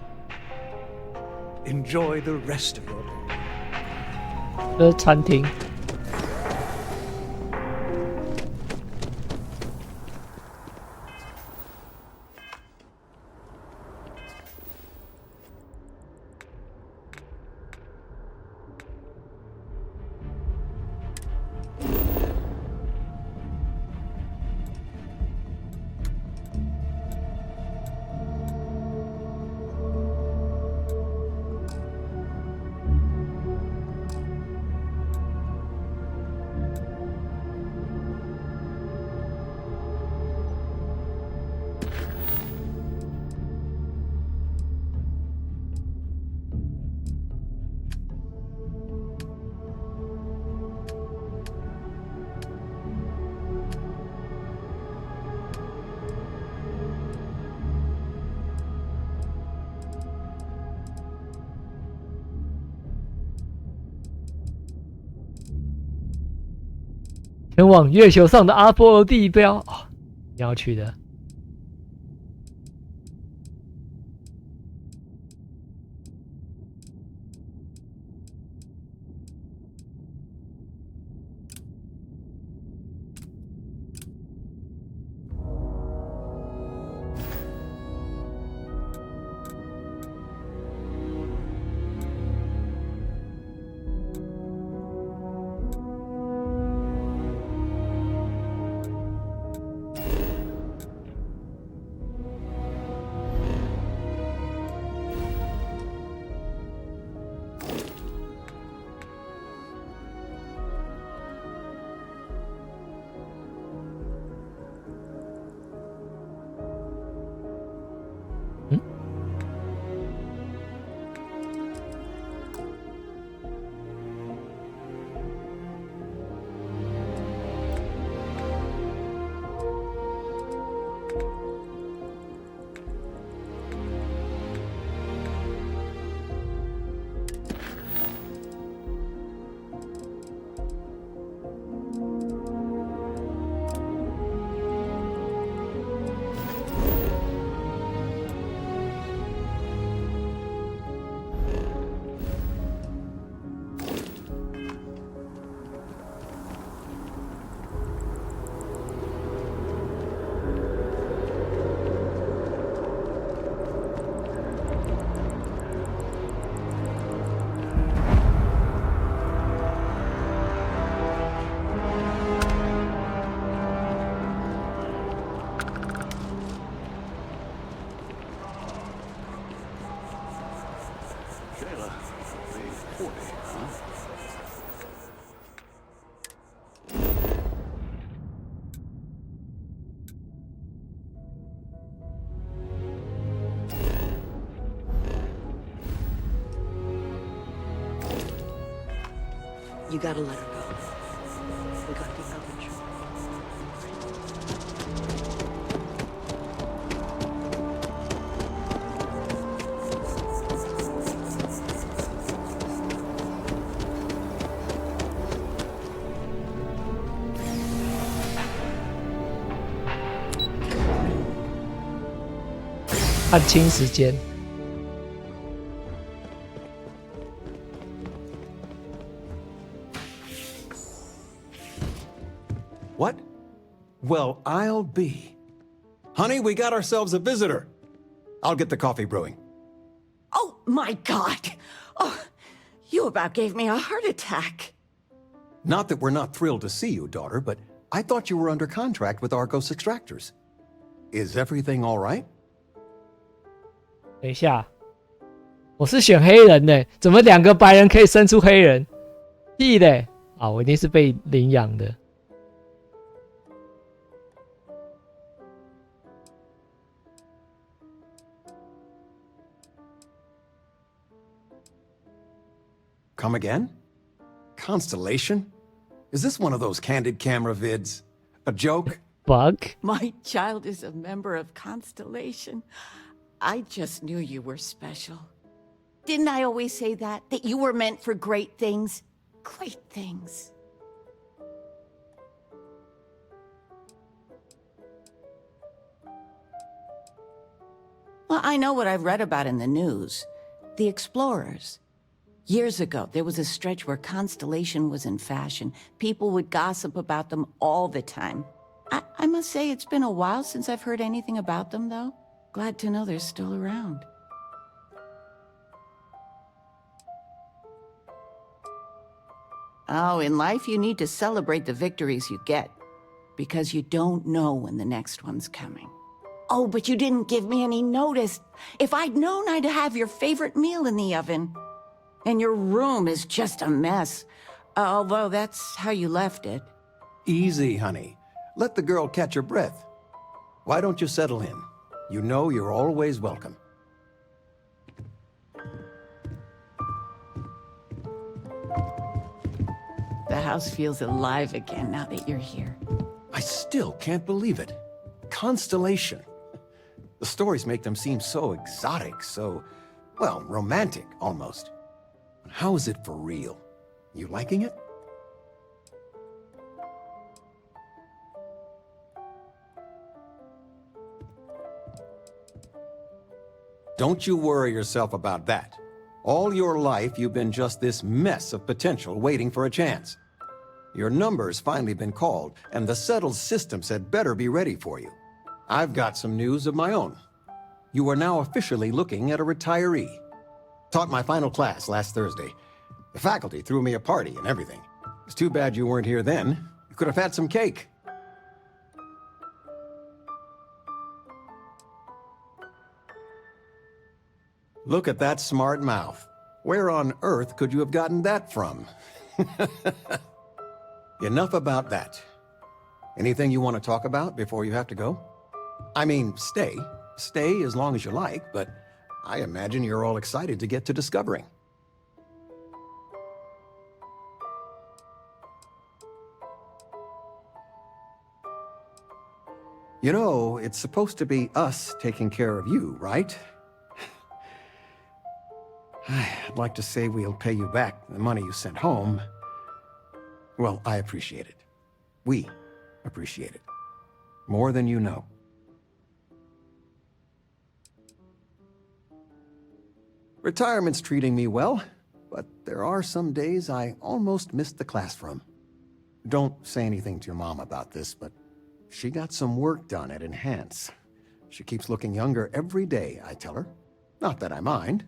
Enjoy the rest of your day. 这是餐厅。前往月球上的阿波罗地标啊，你要去的。You gotta let her go. We gotta keep out control. 看清时间。What? Well, I'll be. Honey, we got ourselves a visitor. I'll get the coffee brewing. Oh, my God! Oh, you about gave me a heart attack. Not that we're not thrilled to see you, daughter, but I thought you were under contract with Argos Extractors. Is everything all right? 等一下，我是选黑人的，怎么2个白人可以生出黑人？屁嘞！啊，我一定是被领养的。Come again? Constellation? Is this one of those candid camera vids? A joke? Bug? My child is a member of Constellation. I just knew you were special. Didn't I always say that? That you were meant for great things? Great things. Well, I know what I've read about in the news. The Explorers. Years ago, there was a stretch where Constellation was in fashion. People would gossip about them all the time. I must say it's been a while since I've heard anything about them, though. Glad to know they're still around. Oh, in life you need to celebrate the victories you get, because you don't know when the next one's coming. Oh, but you didn't give me any notice. If I'd known, I'd have your favorite meal in the oven. And your room is just a mess. Although that's how you left it. Easy, honey. Let the girl catch her breath. Why don't you settle in? You know you're always welcome. The house feels alive again now that you're here. I still can't believe it. Constellation. The stories make them seem so exotic, so, well, romantic, almost. How is it for real? You liking it? Don't you worry yourself about that. All your life, you've been just this mess of potential waiting for a chance. Your number's finally been called, and the settled systems had better be ready for you. I've got some news of my own. You are now officially looking at a retiree. Taught my final class last Thursday. The faculty threw me a party and everything. It's too bad you weren't here then. You could have had some cake. Look at that smart mouth. Where on earth could you have gotten that from? Enough about that. Anything you want to talk about before you have to go? I mean, stay. Stay as long as you like, but I imagine you're all excited to get to discovering. You know, it's supposed to be us taking care of you, right? I'd like to say we'll pay you back the money you sent home. Well, I appreciate it. We appreciate it. More than you know. Retirement's treating me well, but there are some days I almost missed the classroom. Don't say anything to your mom about this, but she got some work done at Enhance. She keeps looking younger every day, I tell her. Not that I mind.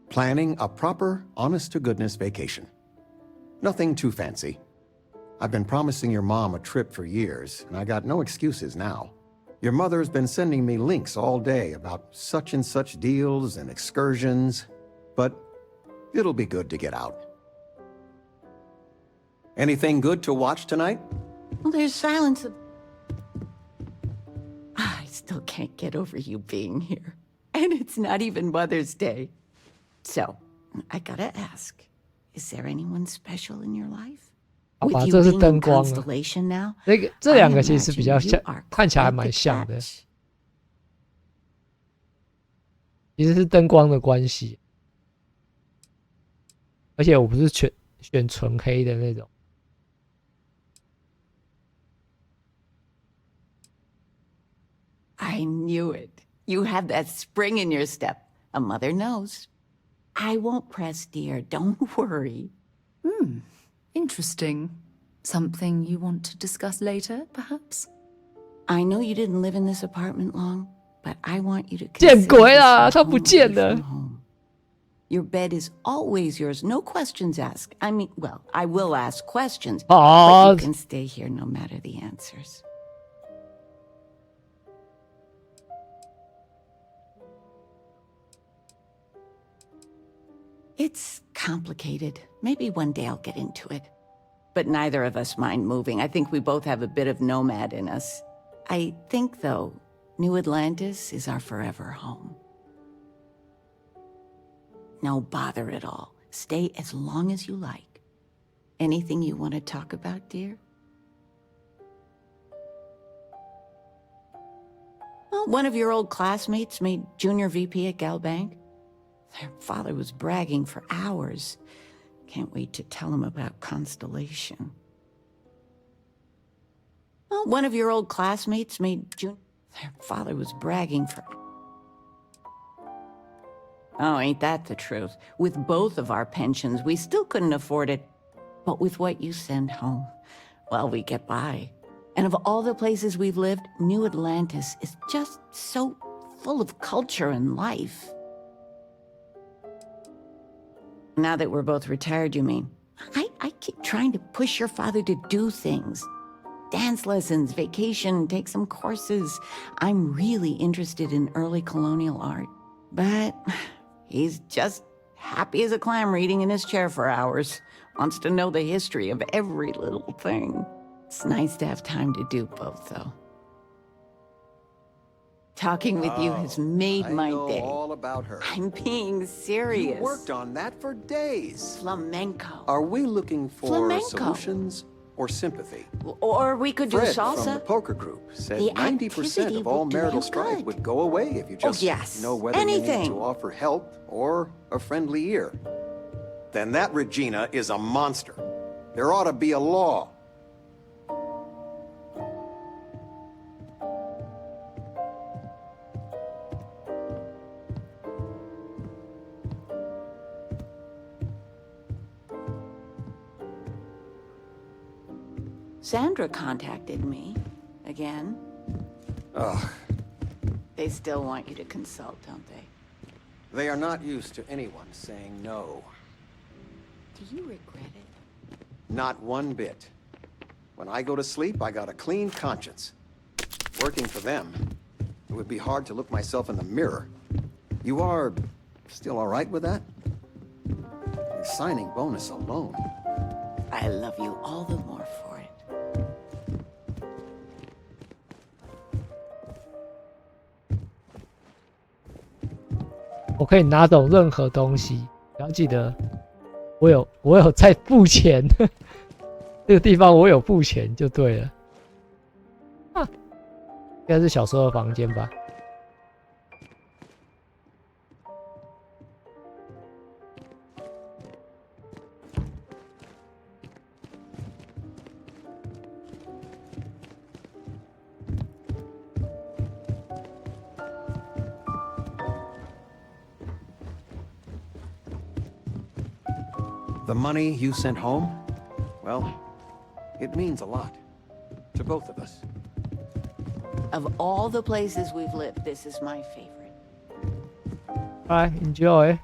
Planning a proper, honest-to-goodness vacation. Nothing too fancy. I've been promising your mom a trip for years, and I got no excuses now. Your mother's been sending me links all day about such and such deals and excursions. but it'll be good to get out. Anything good to watch tonight? Well, there's Silence of... I still can't get over you being here. And it's not even Mother's Day. So, I gotta ask, is there anyone special in your life? 好吧， With you 这是 being 灯 in 光了。 Constellation now, 这两个其 I 实比较 imagine 像 you are， 看起来还 quite 蛮 the 像的。 catch. 其实是灯光的关系，而且我不是选纯黑的那种。I knew it. You have that spring in your step. A mother knows. I won't press, dear. Don't worry. Interesting. Something you want to discuss later, perhaps? I know you didn't live in this apartment long, but I want you to 见 consider 鬼 this 啦， your 他不 home 见 away 了 from。home. Your bed is always yours, no questions asked. I mean, well, I will ask questions, but Oh. you can stay here no matter the answers. It's complicated. Maybe one day I'll get into it. But neither of us mind moving. I think we both have a bit of nomad in us. I think, though, New Atlantis is our forever home. No bother at all. Stay as long as you like. Anything you want to talk about, dear? Well, one of your old classmates made junior VP at Galbank. Their father was bragging for hours. Can't wait to tell him about Constellation. Well, one of your old classmates made Their father was bragging for... Oh, ain't that the truth? With both of our pensions, we still couldn't afford it. But with what you send home, well, we get by. And of all the places we've lived, New Atlantis is just so full of culture and life. Now that we're both retired, you mean? I keep trying to push your father to do things. Dance lessons, vacation, take some courses. I'm really interested in early colonial art. But he's just happy as a clam reading in his chair for hours. Wants to know the history of every little thing. It's nice to have time to do both, though. Talking with you has made my day. I know all about her. I'm being serious. You worked on that for days. Flamenco. Are we looking for Flamenco. solutions or sympathy? Or we could do Fred salsa. from the poker group said The 90% activity of all would do marital you strife good. would go away if you just yes. know whether you Anything. need to offer help or a friendly ear. Then that Regina is a monster. There ought to be a law. Sandra contacted me. Again. Ugh, They still want you to consult, don't they? they are not used to anyone saying no. Do you regret it? Not one bit. When I go to sleep, I got a clean conscience. Working for them, it would be hard to look myself in the mirror. You are still all right with that? Your signing bonus alone. I love you all the more for it. 我可以拿走任何东西，只要记得我有在付钱，这个地方我有付钱就对了。啊，应该是小时候的房间吧。The money you sent home, well, it means a lot to both of us. Of all the places we've lived, this is my favorite. Bye, enjoy.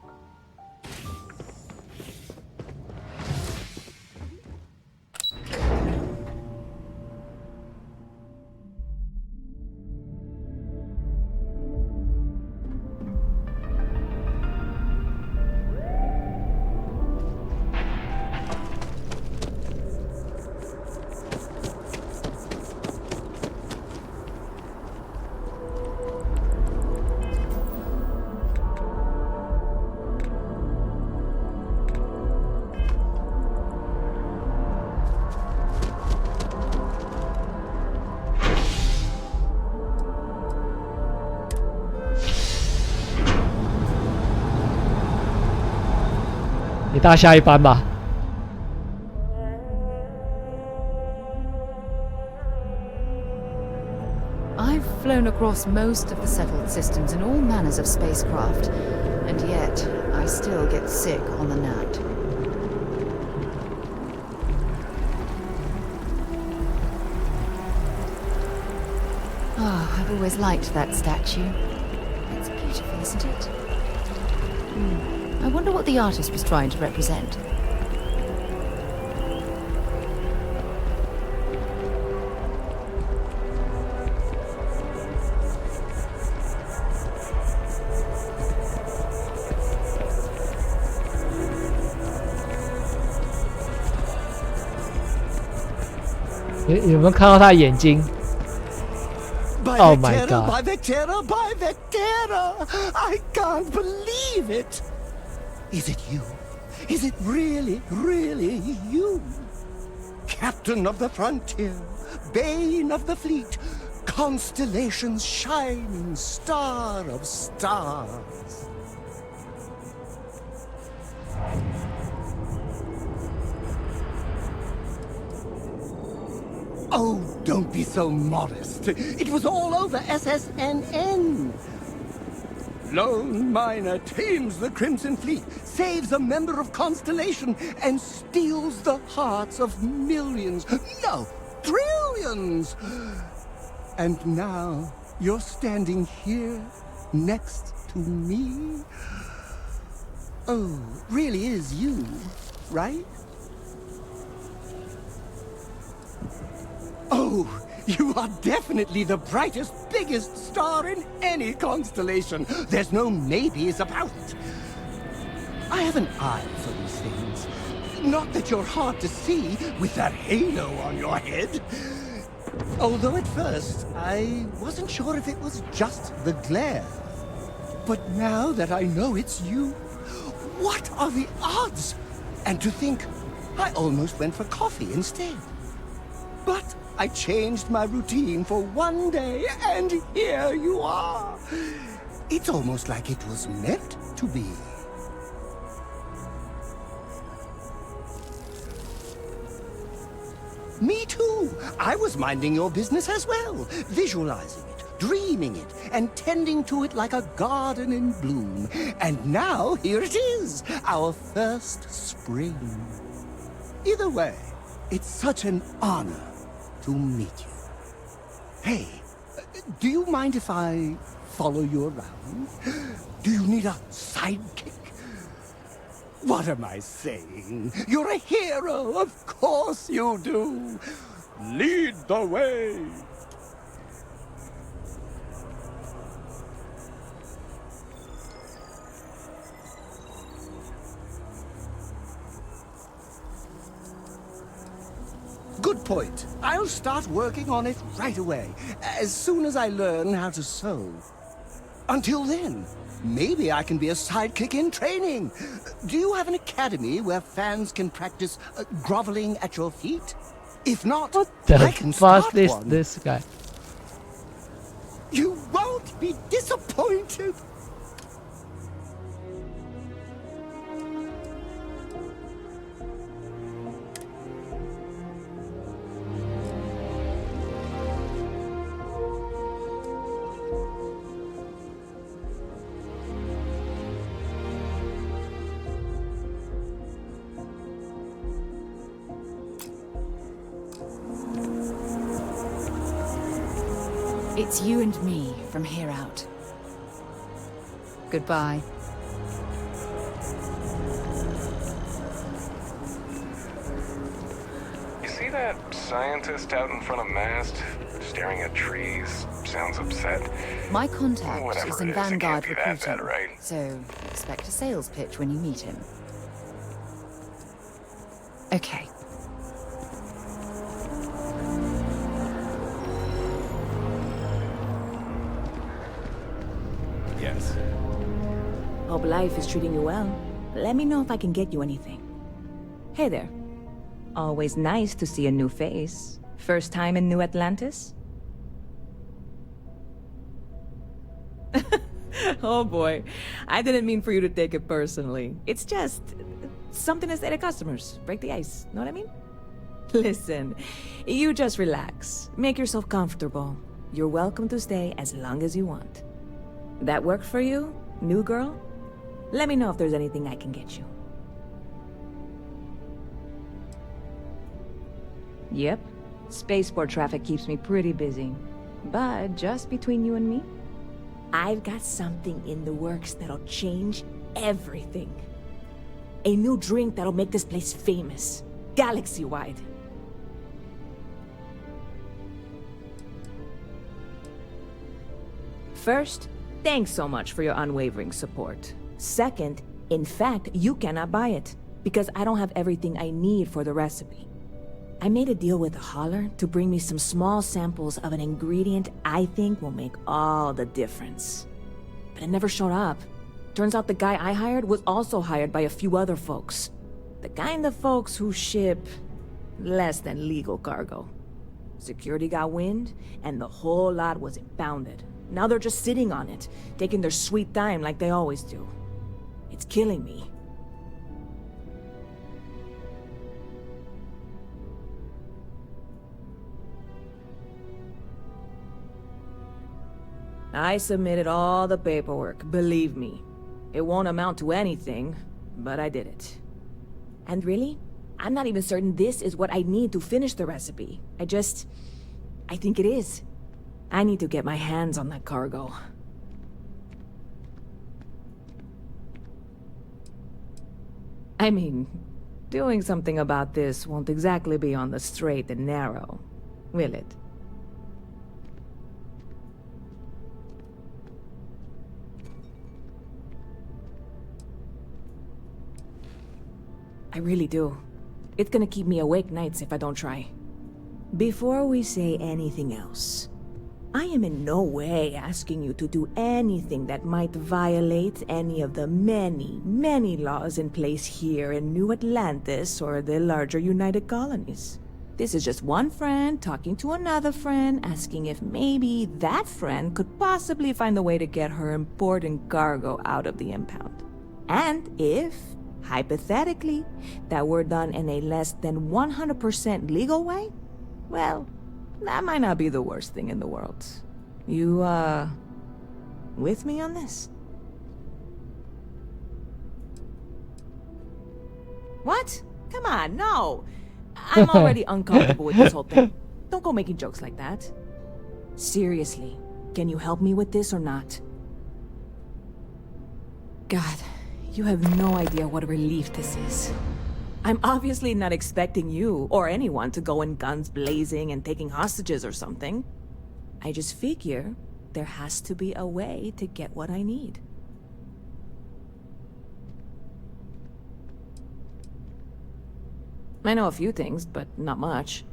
你搭下一班吧。I've flown across most of the settled systems in all manners of spacecraft, and yet I still get sick on the gnat. Oh, I've always liked that statue. It's beautiful, isn't it? I wonder what the artist was trying to represent.有没有看到他的眼睛 ？Oh my god! By Vectera, by Vectera! I can't believe it! Is it you? Is it really, really you? Captain of the frontier, bane of the fleet, constellation's shining star of stars. Oh, don't be so modest. It was all over SSNN. Lone miner tames the Crimson Fleet, saves a member of Constellation, and steals the hearts of millions, no, trillions. And now you're standing here next to me. Oh, really is you, right? Oh, you are definitely the brightest, biggest star in any constellation. There's no maybes about it. I have an eye for these things. Not that you're hard to see with that halo on your head. Although at first, I wasn't sure if it was just the glare. But now that I know it's you, what are the odds? And to think, I almost went for coffee instead. But I changed my routine for one day, and here you are. It's almost like it was meant to be. Me too. I was minding your business as well, visualizing it, dreaming it, and tending to it like a garden in bloom. And now here it is, our first spring. Either way, it's such an honor to meet you. Hey, do you mind if I follow you around? Do you need a sidekick? What am I saying? You're a hero, of course you do. Lead the way. Good point. I'll start working on it right away, as soon as I learn how to sew. Until then, maybe I can be a sidekick in training. Do you have an academy where fans can practice groveling at your feet? If not, I can start one. This guy. You won't be disappointed. It's you and me from here out. Goodbye. You see that scientist out in front of Mast? Staring at trees. Sounds upset. My contact Whatever is in it is, it Vanguard can't be that recruiting, bad, right? so expect a sales pitch when you meet him. Okay. Yes. Hope life is treating you well. Let me know if I can get you anything. Hey there. Always nice to see a new face. First time in New Atlantis? Oh boy, I didn't mean for you to take it personally. It's just something to say to customers. Break the ice, know what I mean? Listen, you just relax. Make yourself comfortable. You're welcome to stay as long as you want. That work for you, new girl? Let me know if there's anything I can get you. Yep. Spaceport traffic keeps me pretty busy. But just between you and me, I've got something in the works that'll change everything. A new drink that'll make this place famous, galaxy-wide. First, thanks so much for your unwavering support. Second, in fact, you cannot buy it, because I don't have everything I need for the recipe. I made a deal with Holler to bring me some small samples of an ingredient I think will make all the difference. But it never showed up. Turns out the guy I hired was also hired by a few other folks. The kind of folks who ship less than legal cargo. Security got wind, and the whole lot was impounded. Now they're just sitting on it, taking their sweet time like they always do. It's killing me. I submitted all the paperwork, believe me. It won't amount to anything, but I did it. And really, I'm not even certain this is what I need to finish the recipe. I think it is. I need to get my hands on that cargo. I mean, doing something about this won't exactly be on the straight and narrow, will it? I really do. It's gonna keep me awake nights if I don't try. Before we say anything else, I am in no way asking you to do anything that might violate any of the many, many laws in place here in New Atlantis or the larger United Colonies. This is just one friend talking to another friend, asking if maybe that friend could possibly find a way to get her important cargo out of the impound. And if, hypothetically, that were done in a less than 100% legal way, well, that might not be the worst thing in the world. You, with me on this? What? Come on, no! I'm already uncomfortable with this whole thing. Don't go making jokes like that. Seriously, can you help me with this or not? God, you have no idea what a relief this is. I'm obviously not expecting you or anyone to go in guns blazing and taking hostages or something. I just figure there has to be a way to get what I need. I know a few things, but not much.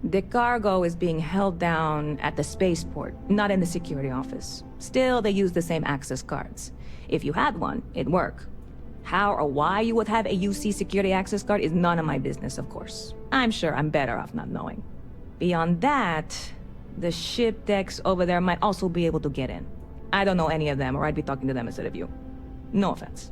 The cargo is being held down at the spaceport, not in the security office. Still, they use the same access cards. If you had one, it'd work. How or why you would have a UC security access card is none of my business, of course. I'm sure I'm better off not knowing. Beyond that, the ship decks over there might also be able to get in. I don't know any of them, or I'd be talking to them instead of you. No offense.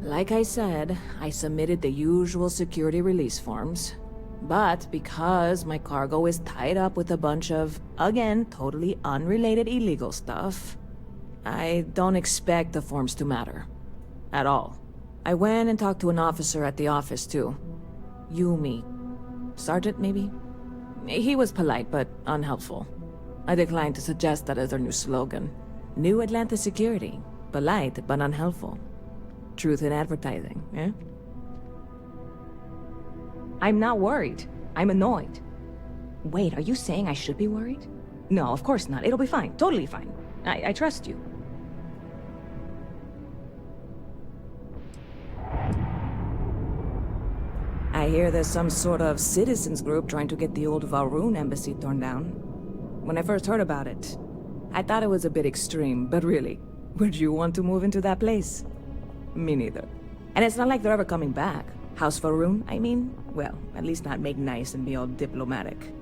Like I said, I submitted the usual security release forms. But because my cargo is tied up with a bunch of, again, totally unrelated illegal stuff, I don't expect the forms to matter. At all. I went and talked to an officer at the office, too. Yumi. Sergeant, maybe? He was polite, but unhelpful. I declined to suggest that as their new slogan. New Atlantis Security. Polite, but unhelpful. Truth in advertising, eh? I'm not worried. I'm annoyed. Wait, are you saying I should be worried? No, of course not. It'll be fine. Totally fine. I trust you. I hear there's some sort of citizens group trying to get the old Valroon embassy torn down. When I first heard about it, I thought it was a bit extreme, but really, would you want to move into that place? Me neither. And it's not like they're ever coming back. House Valroon, I mean? Well, at least not make nice and be all diplomatic.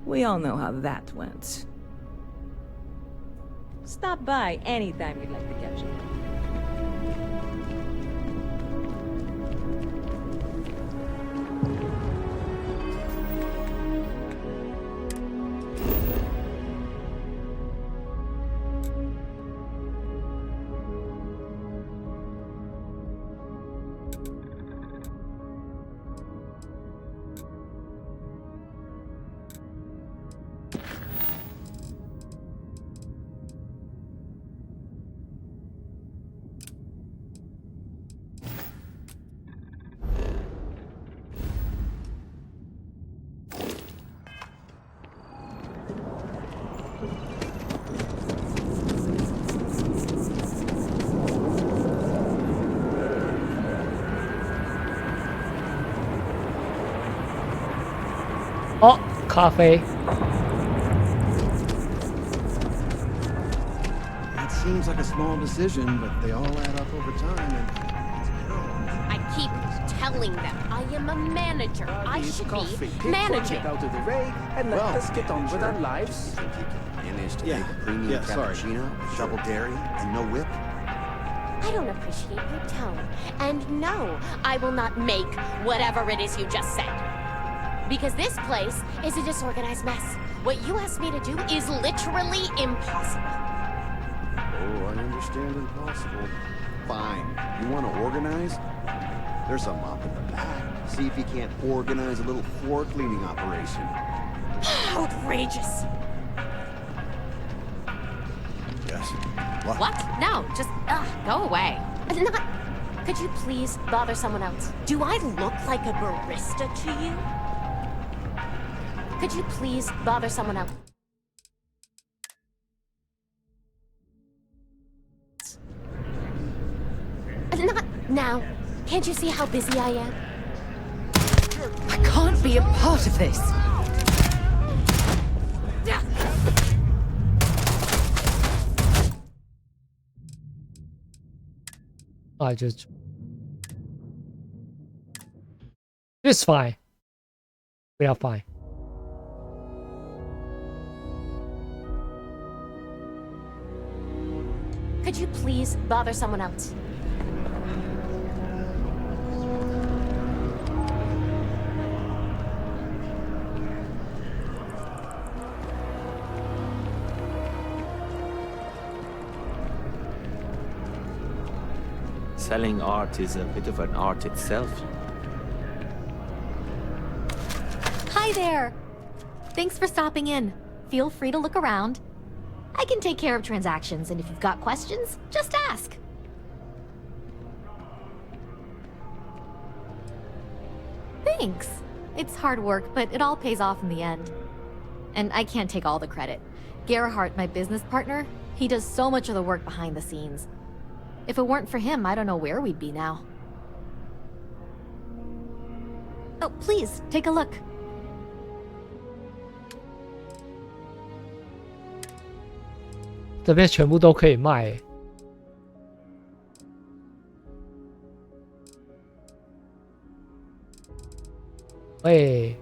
We all know how that went. Stop by anytime you'd like to catch up. 哦，咖啡。It seems like a small decision, but they all add up over time and I keep telling them I am a manager. I should be managing. Out of the way and let us get on with our lives. managed to make a premium cappuccino, double dairy, and no whip. I don't appreciate your tone. And no, I will not make whatever it is you just said. Because this place is a disorganized mess. What you asked me to do is literally impossible. Oh, I understand impossible. Fine. You want to organize? There's a mop in the back. See if you can't organize a little floor cleaning operation. Outrageous. Yes. What? No, just go away. Not. Could you please bother someone else? Do I look like a barista to you? Could you please bother someone else? Not now. Can't you see how busy I am? I can't be a part of this. I just... It's fine. We are fine. Could you please bother someone else? Selling art is a bit of an art itself. Hi there! Thanks for stopping in. Feel free to look around. I can take care of transactions, and if you've got questions, just ask. Thanks. It's hard work, but it all pays off in the end. And I can't take all the credit. Gerhardt, my business partner, he does so much of the work behind the scenes. If it weren't for him, I don't know where we'd be now. Oh, please, take a look.这边全部都可以卖。喂。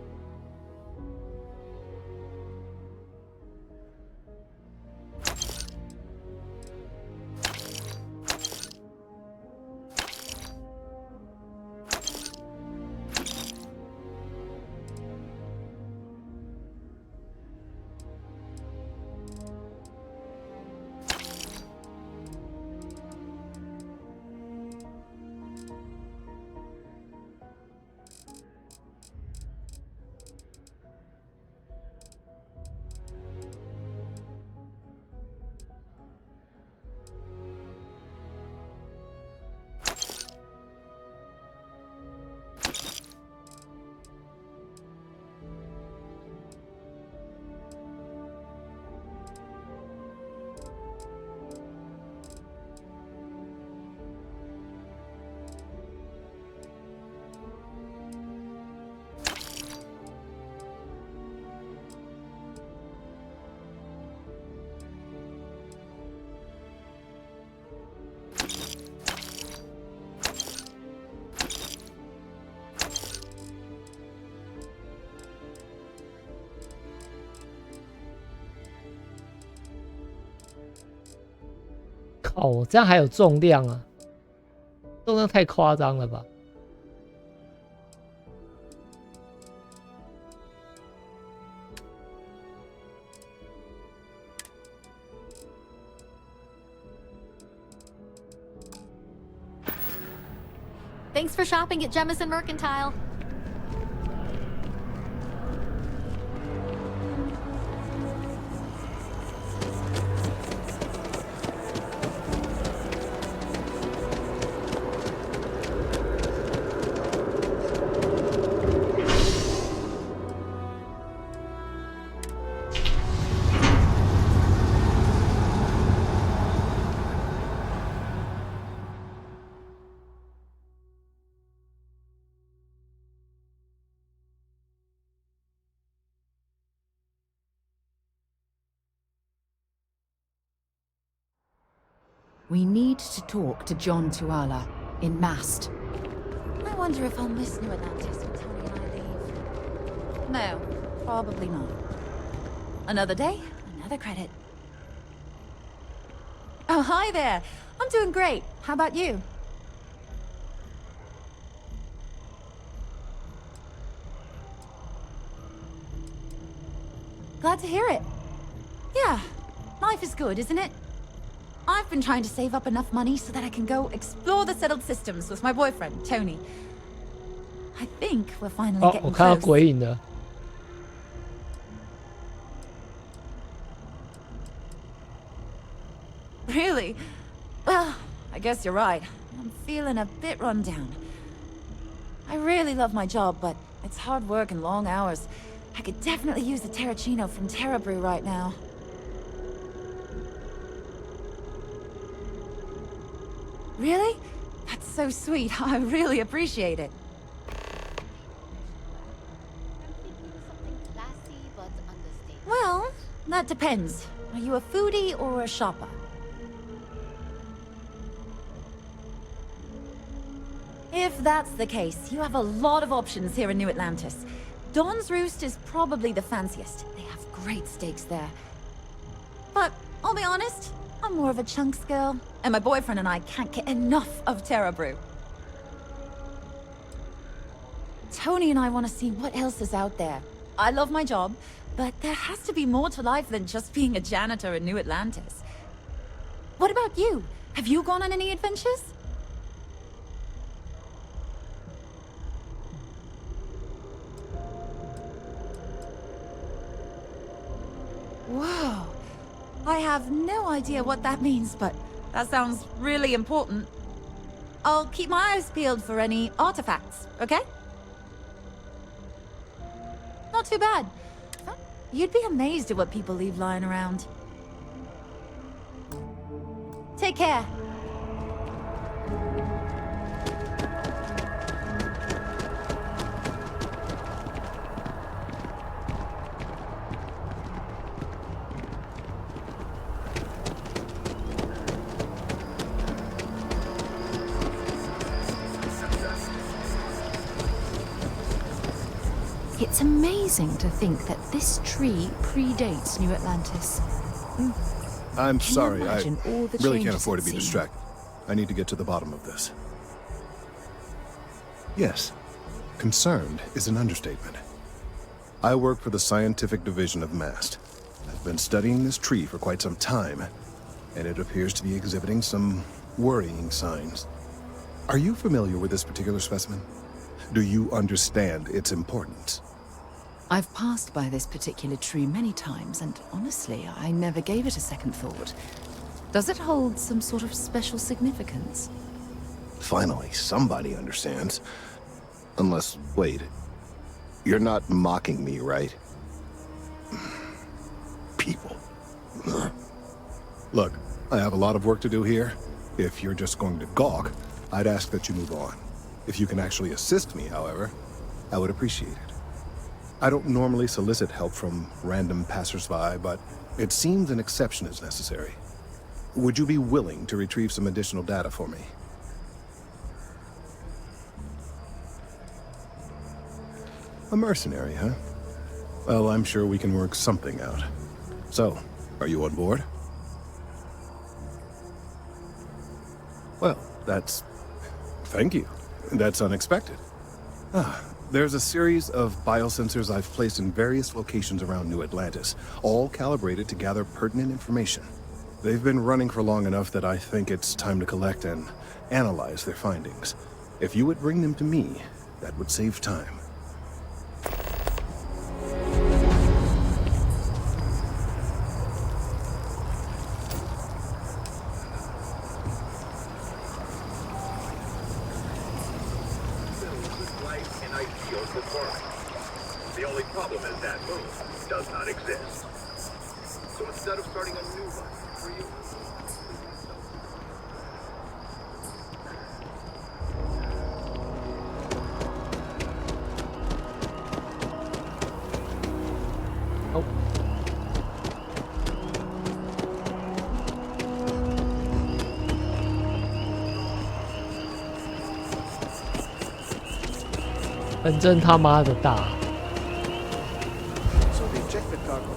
哦，这样还有重量啊！重量太夸张了吧Thanks for shopping at Jemison Mercantile. We need to talk to John Tuala in Mast. I wonder if I'll miss New Atlantis when Tony and I leave. No, probably not. Another day, another credit. Oh, hi there. I'm doing great. How about you? Glad to hear it. Yeah, life is good, isn't it? I've been trying to save up enough money so that I can go explore the settled systems with my boyfriend, Tony. I think we're finally 哦， getting 我看到 close. 鬼影了。 Really? Well, I guess you're right. I'm feeling a bit run down. I really love my job, but it's hard work and long hours. I could definitely use the Terracino from Terra Brew right now. Really? That's so sweet. I really appreciate it. Well, that depends. Are you a foodie or a shopper? If that's the case, you have a lot of options here in New Atlantis. Dawn's Roost is probably the fanciest. They have great steaks there. But I'll be honest, I'm more of a chunks girl, and my boyfriend and I can't get enough of Terra Brew. Tony and I want to see what else is out there. I love my job, but there has to be more to life than just being a janitor in New Atlantis. What about you? Have you gone on any adventures? Whoa. I have no idea what that means, but that sounds really important. I'll keep my eyes peeled for any artifacts, okay? Not too bad. You'd be amazed at what people leave lying around. Take care. It's amazing to think that this tree predates New Atlantis. I'm Can you sorry, I imagine all the really can't changes afford to it's be seen? distracted. I need to get to the bottom of this. Yes, concerned is an understatement. I work for the scientific division of MAST. I've been studying this tree for quite some time, and it appears to be exhibiting some worrying signs. Are you familiar with this particular specimen? Do you understand its importance? I've passed by this particular tree many times, and honestly, I never gave it a second thought. Does it hold some sort of special significance? Finally, somebody understands. Unless, wait, you're not mocking me, right? People. Look, I have a lot of work to do here. If you're just going to gawk, I'd ask that you move on. If you can actually assist me, however, I would appreciate it. I don't normally solicit help from random passersby, but it seems an exception is necessary. Would you be willing to retrieve some additional data for me? A mercenary, huh? Well, I'm sure we can work something out. So, are you on board? Well, thank you. That's unexpected. There's a series of biosensors I've placed in various locations around New Atlantis, all calibrated to gather pertinent information. They've been running for long enough that I think it's time to collect and analyze their findings. If you would bring them to me, that would save time. The only problem is that moon does not exist. So instead of starting a new one for you... 很真他妈的大。 So the ejected cargo.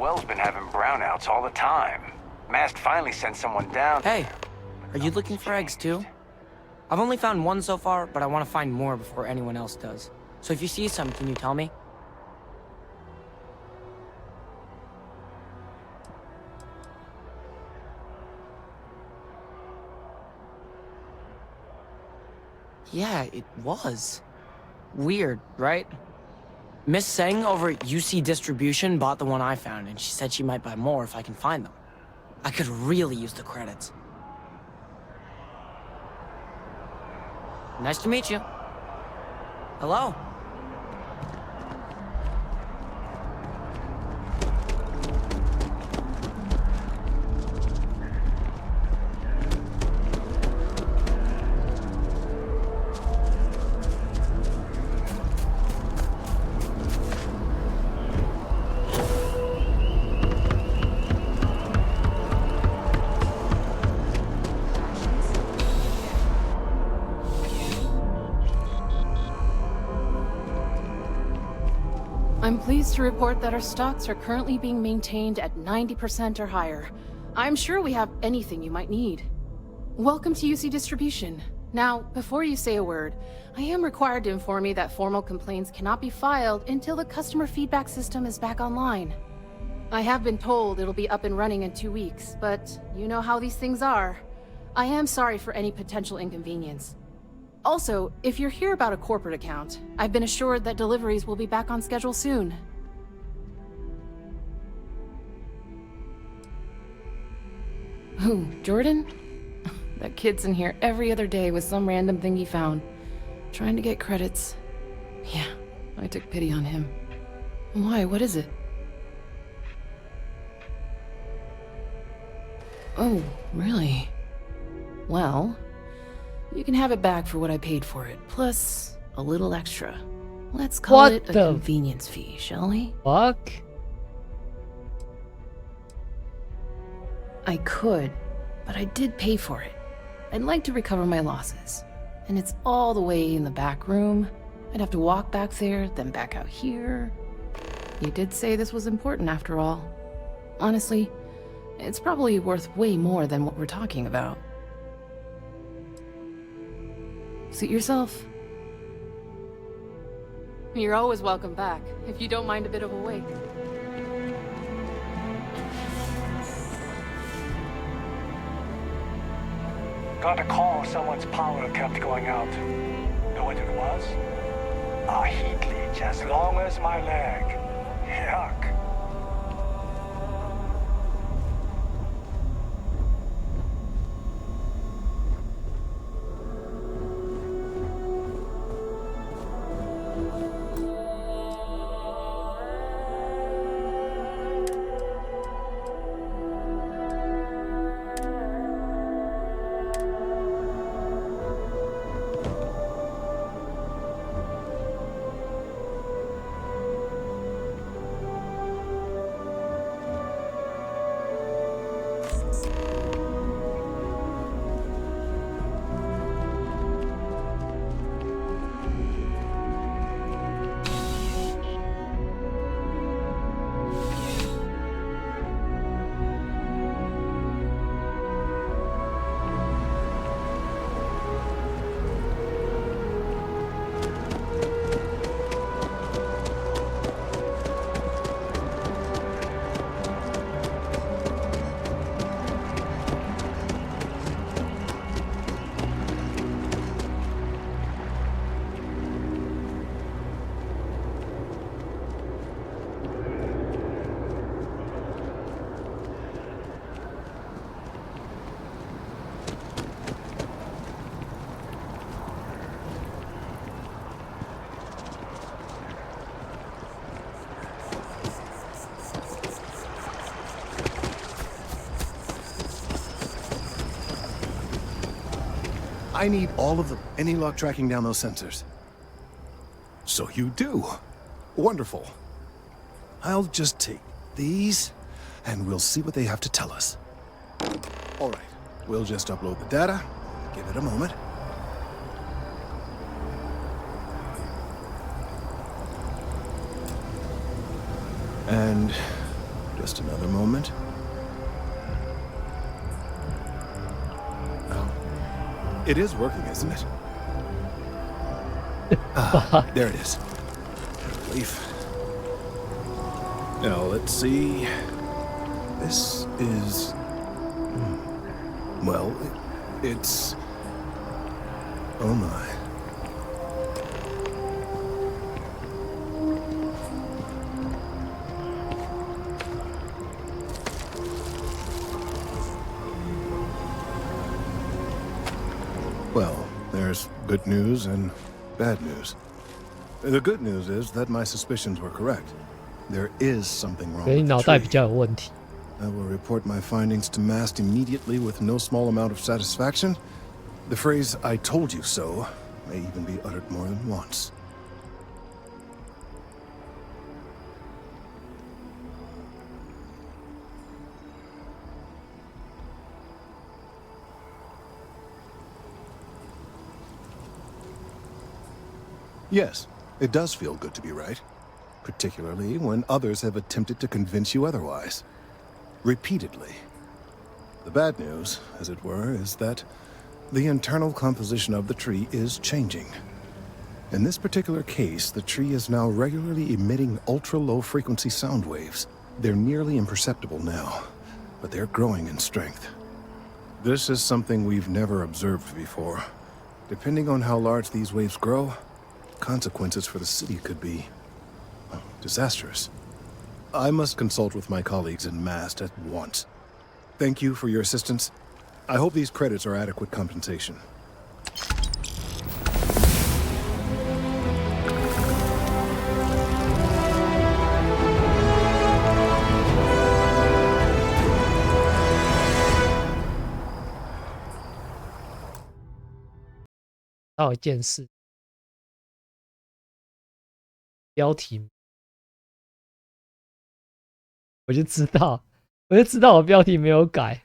Well's been having brownouts all the time. Mast finally sent someone down. Hey, are you looking for eggs too? I've only found one so far, but I want to find more before anyone else does. So if you see some, can you tell me? Yeah, it was. Weird, right? Miss Seng over at UC Distribution bought the one I found, and she said she might buy more if I can find them. I could really use the credits. Nice to meet you. Hello? I'm pleased to report that our stocks are currently being maintained at 90% or higher. I'm sure we have anything you might need. Welcome to UC Distribution. Now, before you say a word, I am required to inform you that formal complaints cannot be filed until the customer feedback system is back online. I have been told it'll be up and running in 2 weeks, but you know how these things are. I am sorry for any potential inconvenience. Also, if you're here about a corporate account, I've been assured that deliveries will be back on schedule soon. Who, Jordan? That kid's in here every other day with some random thing he found. Trying to get credits. Yeah, I took pity on him. Why, what is it? Oh, really? Well, you can have it back for what I paid for it, plus a little extra. Let's call it a convenience fee, shall we? Fuck? I could, but I did pay for it. I'd like to recover my losses. And it's all the way in the back room. I'd have to walk back there, then back out here. You did say this was important after all. Honestly, it's probably worth way more than what we're talking about. Suit yourself. You're always welcome back, if you don't mind a bit of a wait. Got a call someone's power kept going out. Know what it was? A heat leech as long as my leg. Yuck. I need all of any luck tracking down those sensors. So you do. Wonderful. I'll just take these, and we'll see what they have to tell us. All right, we'll just upload the data. Give it a moment. And just another moment. It is working, isn't it? There it is. Relief. Now, let's see. This is... Well, it's... Oh my. Well, there's good news and bad news. The good news is that my suspicions were correct. There is something wrong 所以 with 脑 the 袋 tree. 比较有问题。 I will report my findings to MAST immediately with no small amount of satisfaction. The phrase, "I told you so," may even be uttered more than once. Yes, it does feel good to be right, particularly when others have attempted to convince you otherwise. Repeatedly. The bad news, as it were, is that the internal composition of the tree is changing. In this particular case, the tree is now regularly emitting ultra-low frequency sound waves. They're nearly imperceptible now, but they're growing in strength. This is something we've never observed before. Depending on how large these waves grow, consequences for the city could be disastrous. I must consult with my colleagues in MAST at once. Thank you for your assistance. I hope these credits are adequate compensation. "到一件事，标题我就知道我标题没有改。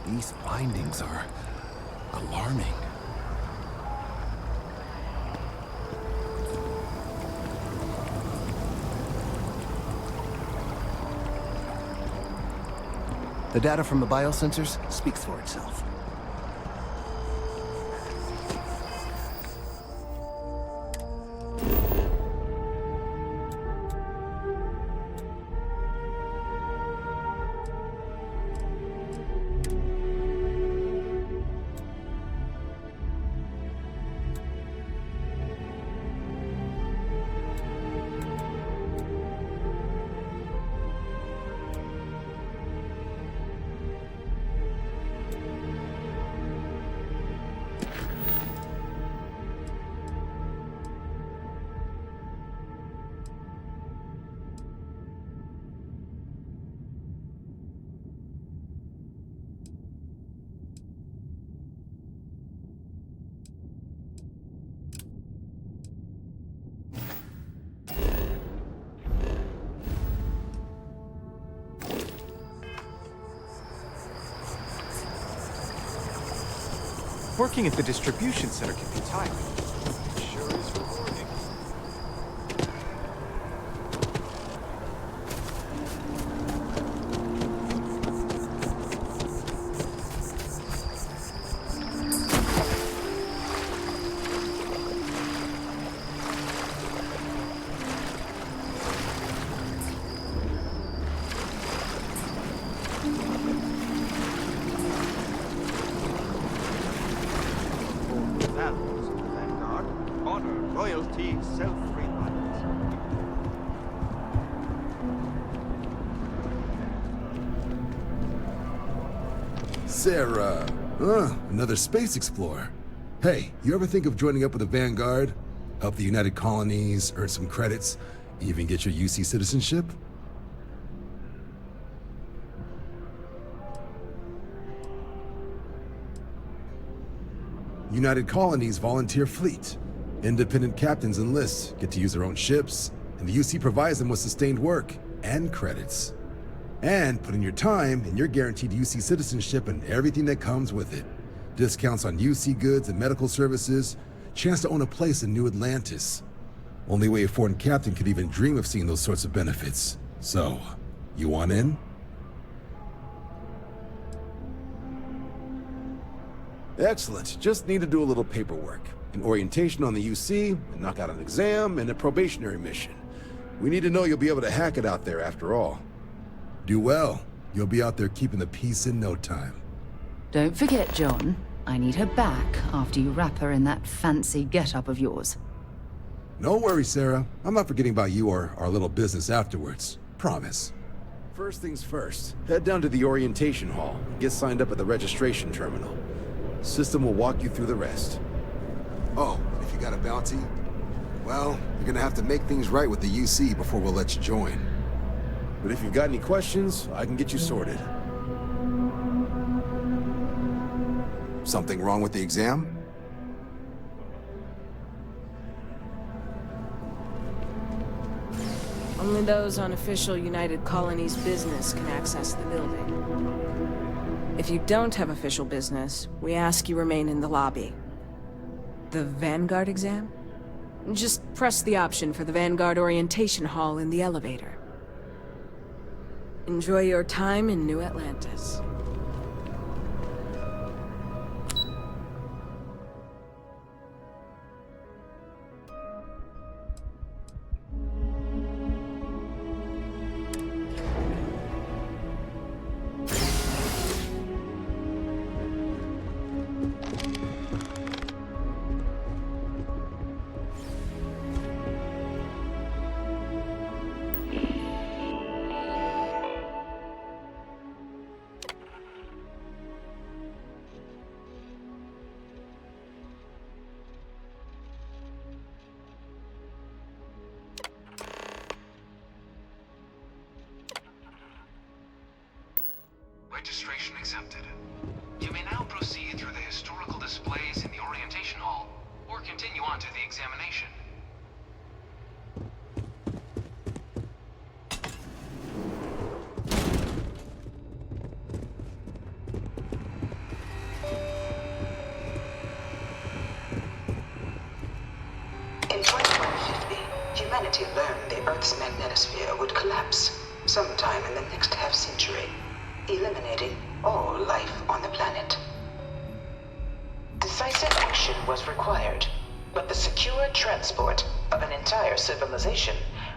These findings are alarming. The data from the biosensors speaks for itself. Working at the distribution center can be tiring. It sure is rewarding. Royalty, self-reliance. Sarah. Another space explorer. Hey, you ever think of joining up with the Vanguard? Help the United Colonies, earn some credits, even get your UC citizenship? United Colonies volunteer fleet. Independent captains enlist, get to use their own ships, and the UC provides them with sustained work and credits. And put in your time, and you're guaranteed UC citizenship and everything that comes with it. Discounts on UC goods and medical services, chance to own a place in New Atlantis. Only way a foreign captain could even dream of seeing those sorts of benefits. So, you want in? Excellent. Just need to do a little paperwork. An orientation on the UC, and knock out an exam, and a probationary mission. We need to know you'll be able to hack it out there after all. Do well. You'll be out there keeping the peace in no time. Don't forget, John. I need her back after you wrap her in that fancy get-up of yours. No worries, Sarah. I'm not forgetting about you or our little business afterwards. Promise. First things first, head down to the orientation hall and get signed up at the registration terminal. System will walk you through the rest. Oh, if you got a bounty, well, you're gonna have to make things right with the UC before we'll let you join. But if you've got any questions, I can get you sorted. Something wrong with the exam? Only those on official United Colonies business can access the building. If you don't have official business, we ask you remain in the lobby. The Vanguard exam? Just press the option for the Vanguard Orientation Hall in the elevator. Enjoy your time in New Atlantis. Registration accepted. You may now proceed through the historical displays in the orientation hall, or continue on to the examination. In 2150, humanity learned the Earth's magnetosphere would collapse sometime in the next half-century, eliminating all life on the planet. Decisive action was required, but the secure transport of an entire civilization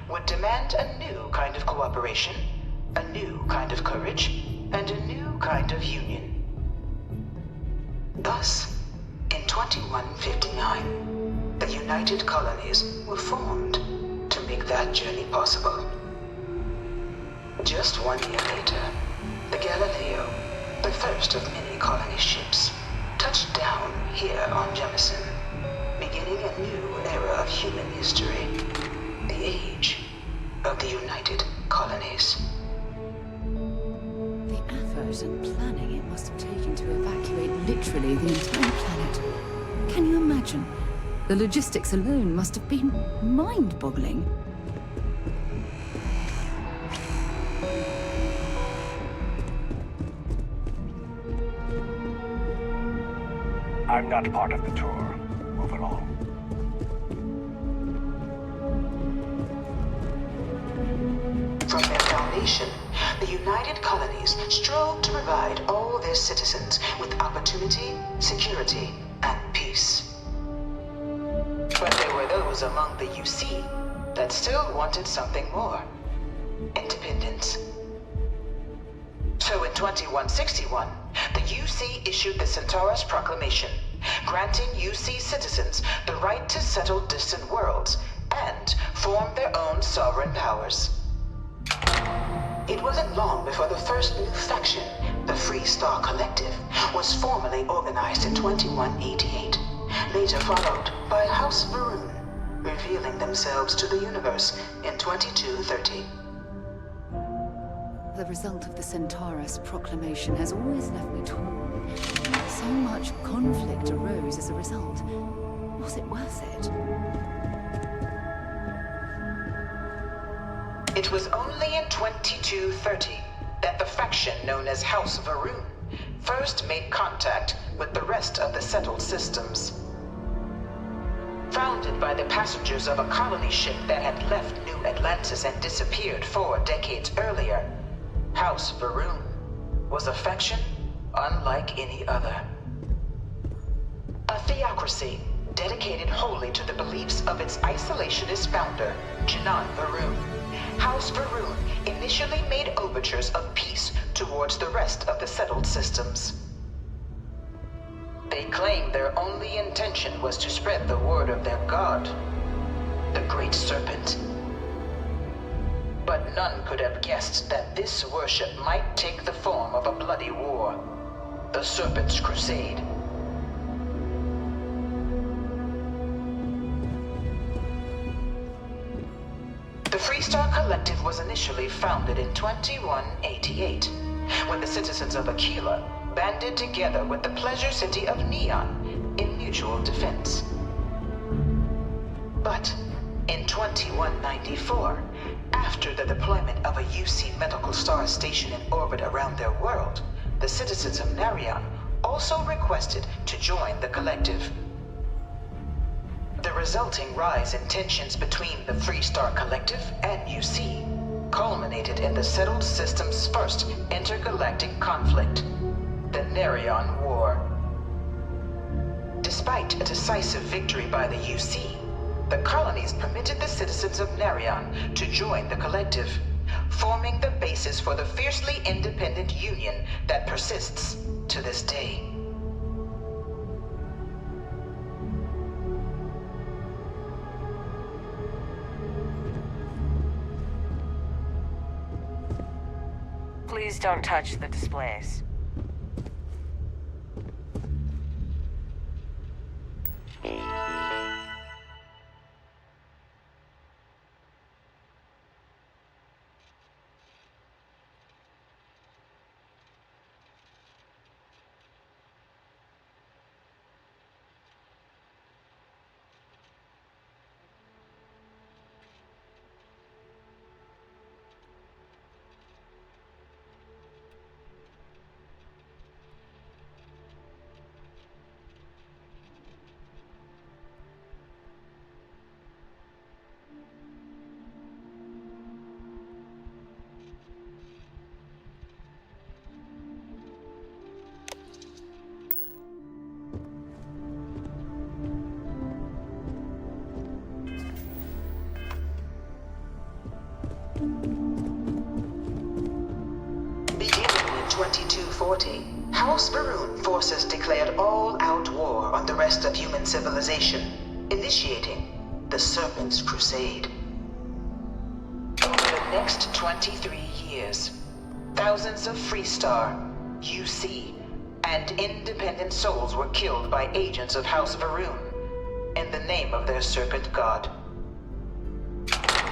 would demand a new kind of cooperation, a new kind of courage, and a new kind of union. Thus, in 2159, the United Colonies were formed to make that journey possible. Just 1 year later, the Galileo, the first of many colony ships, touched down here on Jemison, beginning a new era of human history, the age of the United Colonies. The effort and planning it must have taken to evacuate literally the entire planet. Can you imagine? The logistics alone must have been mind-boggling. I'm not part of the tour. Move along. From their foundation, the United Colonies strove to provide all their citizens with opportunity, security, and peace. But there were those among the UC that still wanted something more. Independence. So in 2161, the UC issued the Centaurus Proclamation, granting UC citizens the right to settle distant worlds and form their own sovereign powers. It wasn't long before the first new faction, the Free Star Collective, was formally organized in 2188, later followed by House Va'ruun, revealing themselves to the universe in 2230. The result of the Centaurus Proclamation has always left me torn. So much conflict arose as a result. Was it worth it? It was only in 2230 that the faction known as House Va'ruun first made contact with the rest of the settled systems. Founded by the passengers of a colony ship that had left New Atlantis and disappeared 4 decades earlier, House Va'ruun was a faction unlike any other. A theocracy dedicated wholly to the beliefs of its isolationist founder, Janan Va'ruun. House Va'ruun initially made overtures of peace towards the rest of the settled systems. They claimed their only intention was to spread the word of their god, the Great Serpent. But none could have guessed that this worship might take the form of a bloody war, the Serpent's Crusade. The Freestar Collective was initially founded in 2188, when the citizens of Aquila banded together with the Pleasure City of Neon in mutual defense. But in 2194, After the deployment of a UC medical star station in orbit around their world, the citizens of Narion also requested to join the collective. The resulting rise in tensions between the Freestar Collective and UC culminated in the settled system's first intergalactic conflict, the Narion War. Despite a decisive victory by the UC, the colonies permitted the citizens of Narion to join the collective, forming the basis for the fiercely independent union that persists to this day. Please don't touch the displays. Beginning in 2240, House Varun forces declared all-out war on the rest of human civilization, initiating the Serpent's Crusade. Over the next 23 years, thousands of Freestar, UC, and independent souls were killed by agents of House Varun in the name of their Serpent God.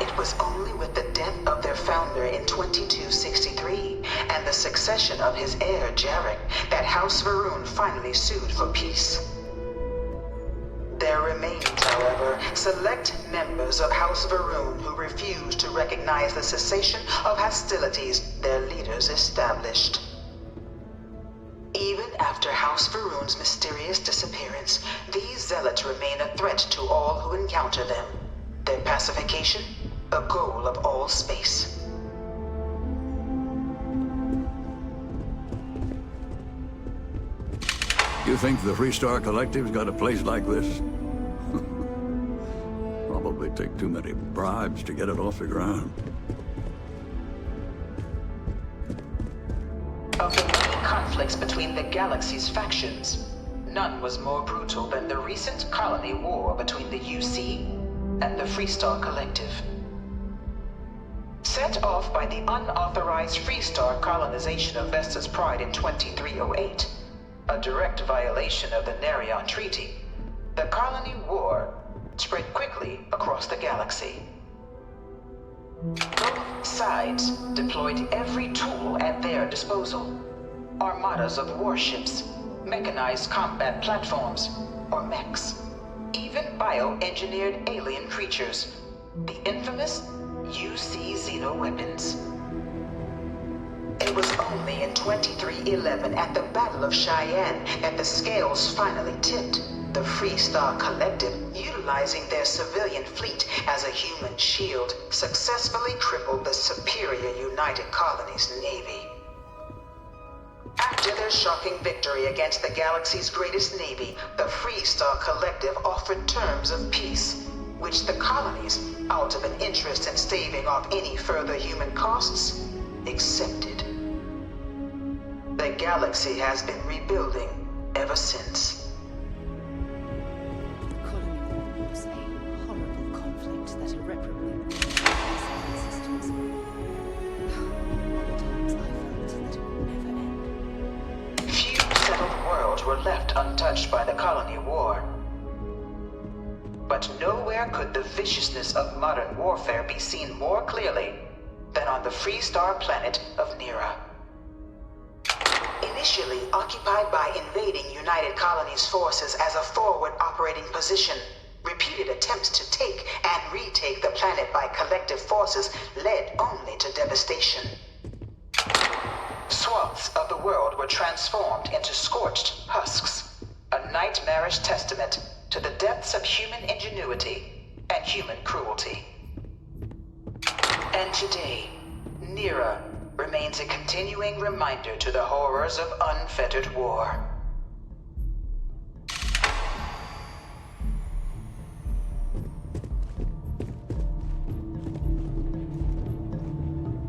It was only with the death of their founder in 2263 and the succession of his heir, Jarek, that House Varun finally sued for peace. There remained, however, select members of House Varun who refused to recognize the cessation of hostilities their leaders established. Even after House Varun's mysterious disappearance, these zealots remain a threat to all who encounter them. Their pacification, a goal of all space. You think the Freestar Collective's got a place like this? Probably take too many bribes to get it off the ground. Of the many conflicts between the galaxy's factions, none was more brutal than the recent colony war between the UC and the Freestar Collective. Set off by the unauthorized Freestar colonization of Vesta's Pride in 2308, a direct violation of the Narion Treaty, the colony war spread quickly across the galaxy. Both sides deployed every tool at their disposal. Armadas of warships, mechanized combat platforms, or mechs, even bioengineered alien creatures, the infamous UC xenoweapons. It was only in 2311 at the Battle of Cheyenne that the scales finally tipped, the Freestar Collective, utilizing their civilian fleet as a human shield, successfully crippled the superior United Colonies Navy. After their shocking victory against the galaxy's greatest navy, the Freestar Collective offered terms of peace, which the colonies, out of an interest in staving off any further human costs, accepted. The galaxy has been rebuilding ever since. The colony war was a horrible conflict that irreparably ruined existence. At times I felt that it would never end. Few settled worlds were left untouched by the colony war. But nowhere could the viciousness of modern warfare be seen more clearly than on the Freestar planet of Nira. Initially occupied by invading United Colonies forces as a forward operating position, Repeated attempts to take and retake the planet by collective forces led only to devastation. Swaths of the world were transformed into scorched husks, a nightmarish testament to the depths of human ingenuity and human cruelty. And today, Nira remains a continuing reminder to the horrors of unfettered war.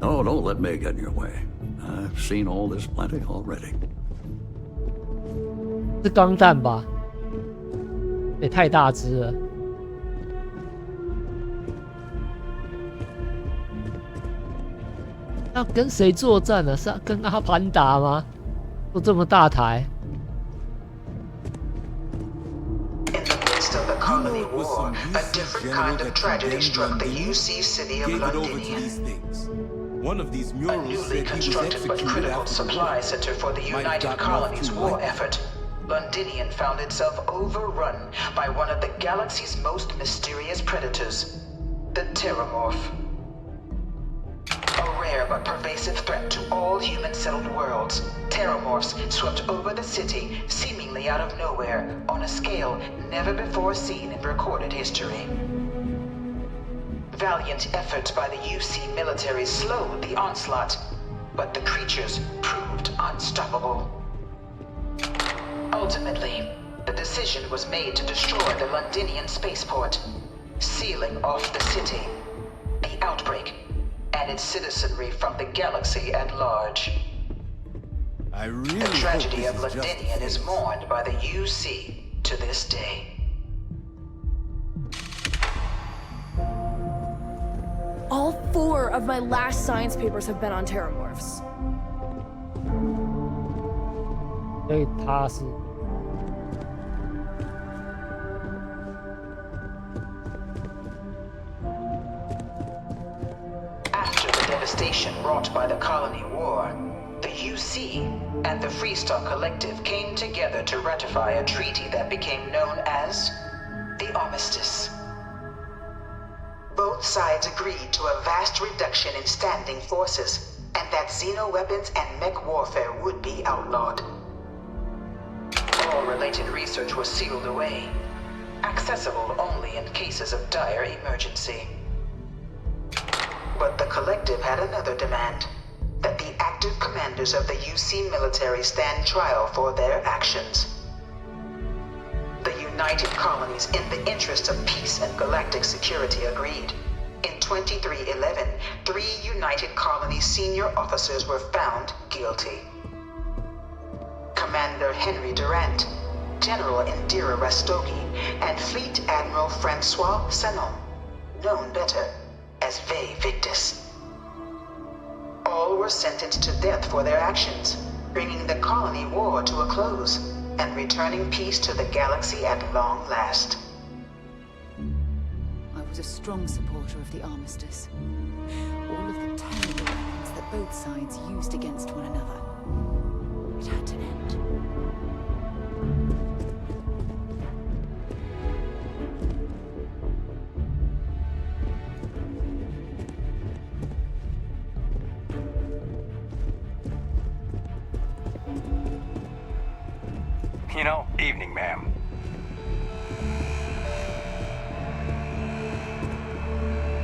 Oh, don't let me get in your way. I've seen all this plenty already. 是钢弹吧？也太大只了。要跟谁作战呢？是要跟阿凡达吗？都这么大台。In the midst of the colony war, a different kind of tragedy struck the UC city of Londinian. One of these A murals newly said he was constructed but executed critical after the supply war. center for the Might United have gotten Colonies off too war light. effort, Londinian found itself overrun by one of the galaxy's most mysterious predators, the Terramorph. A rare but pervasive threat to all human-settled worlds, Terramorphs swept over the city, seemingly out of nowhere, on a scale never before seen in recorded history. Valiant efforts by the UC military slowed the onslaught, but the creatures proved unstoppable. Ultimately, the decision was made to destroy the Londinian spaceport, sealing off the city, the outbreak, and its citizenry from the galaxy at large. I really The tragedy hope of this is just Londinian is mourned by the UC to this day. All 4 of my last science papers have been on Terramorphs. 所以他是 After the devastation wrought by the colony war, the UC and the Freestar Collective came together to ratify a treaty that became known as the Armistice. Both sides agreed to a vast reduction in standing forces, and that xeno-weapons and mech warfare would be outlawed. All related research was sealed away, accessible only in cases of dire emergency. But the Collective had another demand, that the active commanders of the UC military stand trial for their actions. The United Colonies, in the interest of peace and galactic security, agreed. In 2311, 3 United Colonies senior officers were found guilty. Commander Henry Durant, General Indira Rastogi, and Fleet Admiral Francois Sanon, known better as Vae Victus. All were sentenced to death for their actions, bringing the colony war to a close and returning peace to the galaxy at long last. I was a strong supporter of the armistice. All of the terrible weapons that both sides used against one another. It had to end. You know, evening, ma'am.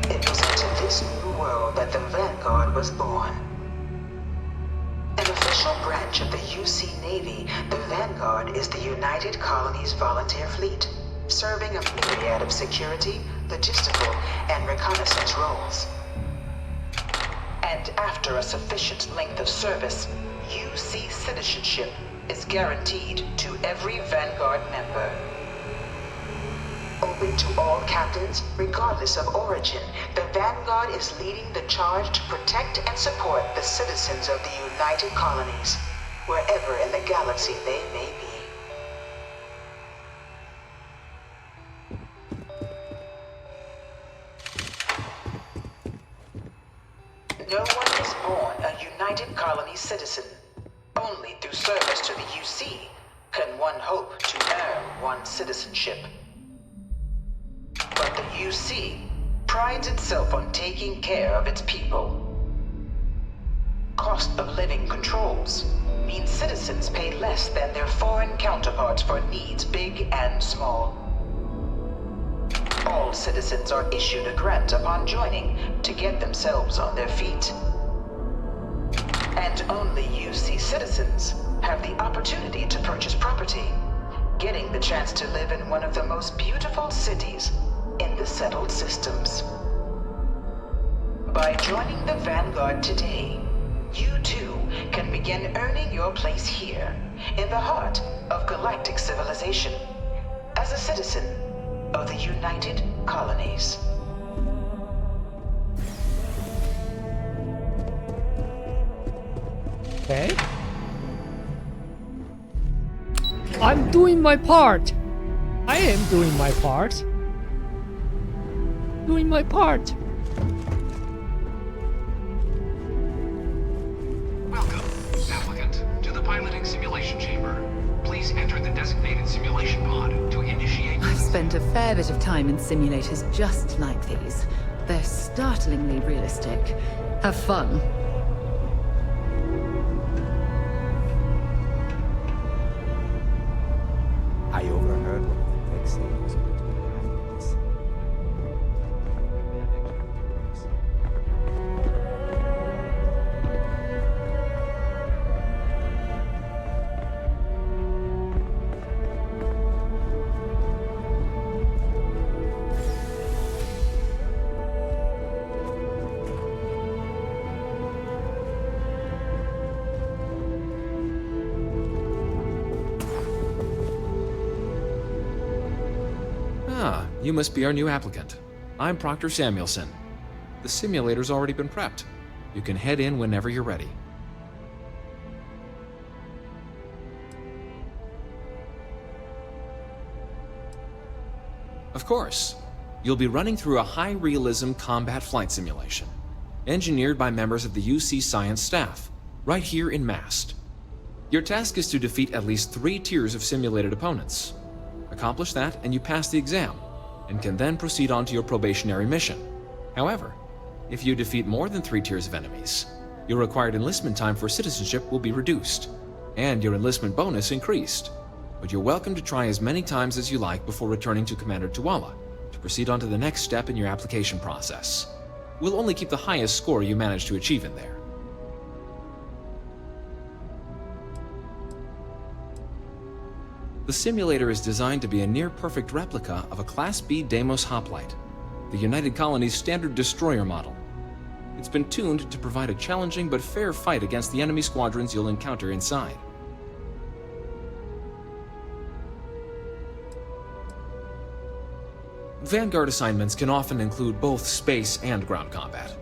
It was into this new world that the Vanguard was born. An official branch of the UC Navy, the Vanguard is the United Colonies Volunteer Fleet, serving a myriad of security, logistical, and reconnaissance roles. And after a sufficient length of service, UC citizenship is guaranteed to every Vanguard member. Open to all captains, regardless of origin, the Vanguard is leading the charge to protect and support the citizens of the United Colonies, wherever in the galaxy they may be. No one is born a United Colonies citizen. Only through service to the UC can one hope to earn one's citizenship. UC prides itself on taking care of its people. Cost of living controls means citizens pay less than their foreign counterparts for needs big and small. All citizens are issued a grant upon joining to get themselves on their feet. And only UC citizens have the opportunity to purchase property, getting the chance to live in one of the most beautiful cities in the settled systems. By joining the Vanguard today, you too can begin earning your place here, in the heart of galactic civilization, as a citizen of the United Colonies. Okay. I'm doing my part. I am doing my part. Doing my part. Welcome, applicant, to the piloting simulation chamber. Please enter the designated simulation pod to initiate... I've spent a fair bit of time in simulators just like these. They're startlingly realistic. Have fun. I overheard one of the Vexian was going to be after this. You must be our new applicant. I'm Proctor Samuelson. The simulator's already been prepped. You can head in whenever you're ready. Of course, you'll be running through a high-realism combat flight simulation, engineered by members of the UC Science staff, right here in MAST. Your task is to defeat at least 3 tiers of simulated opponents. Accomplish that, and you pass the exam, and can then proceed on to your probationary mission. However, if you defeat more than 3 tiers of enemies, your required enlistment time for citizenship will be reduced, and your enlistment bonus increased. But you're welcome to try as many times as you like before returning to Commander Tuala to proceed on to the next step in your application process. We'll only keep the highest score you manage to achieve in there. The simulator is designed to be a near-perfect replica of a Class B Deimos hoplite, the United Colony's standard destroyer model. It's been tuned to provide a challenging but fair fight against the enemy squadrons you'll encounter inside. Vanguard assignments can often include both space and ground combat.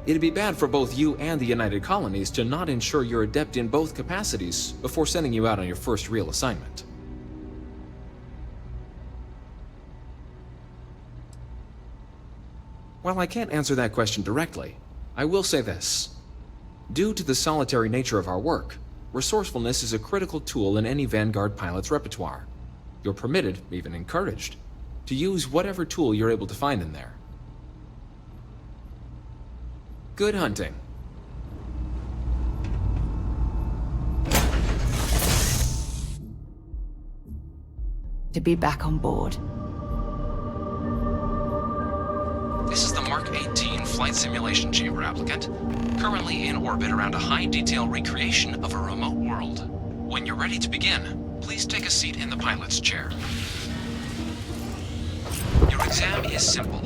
It'd be bad for both you and the United Colonies to not ensure you're adept in both capacities before sending you out on your first real assignment. While I can't answer that question directly, I will say this. Due to the solitary nature of our work, resourcefulness is a critical tool in any Vanguard pilot's repertoire. You're permitted, even encouraged, to use whatever tool you're able to find in there. Good hunting. To be back on board. This is the Mark 18 Flight Simulation Chamber applicant, currently in orbit around a high-detail recreation of a remote world. When you're ready to begin, please take a seat in the pilot's chair. Your exam is simple.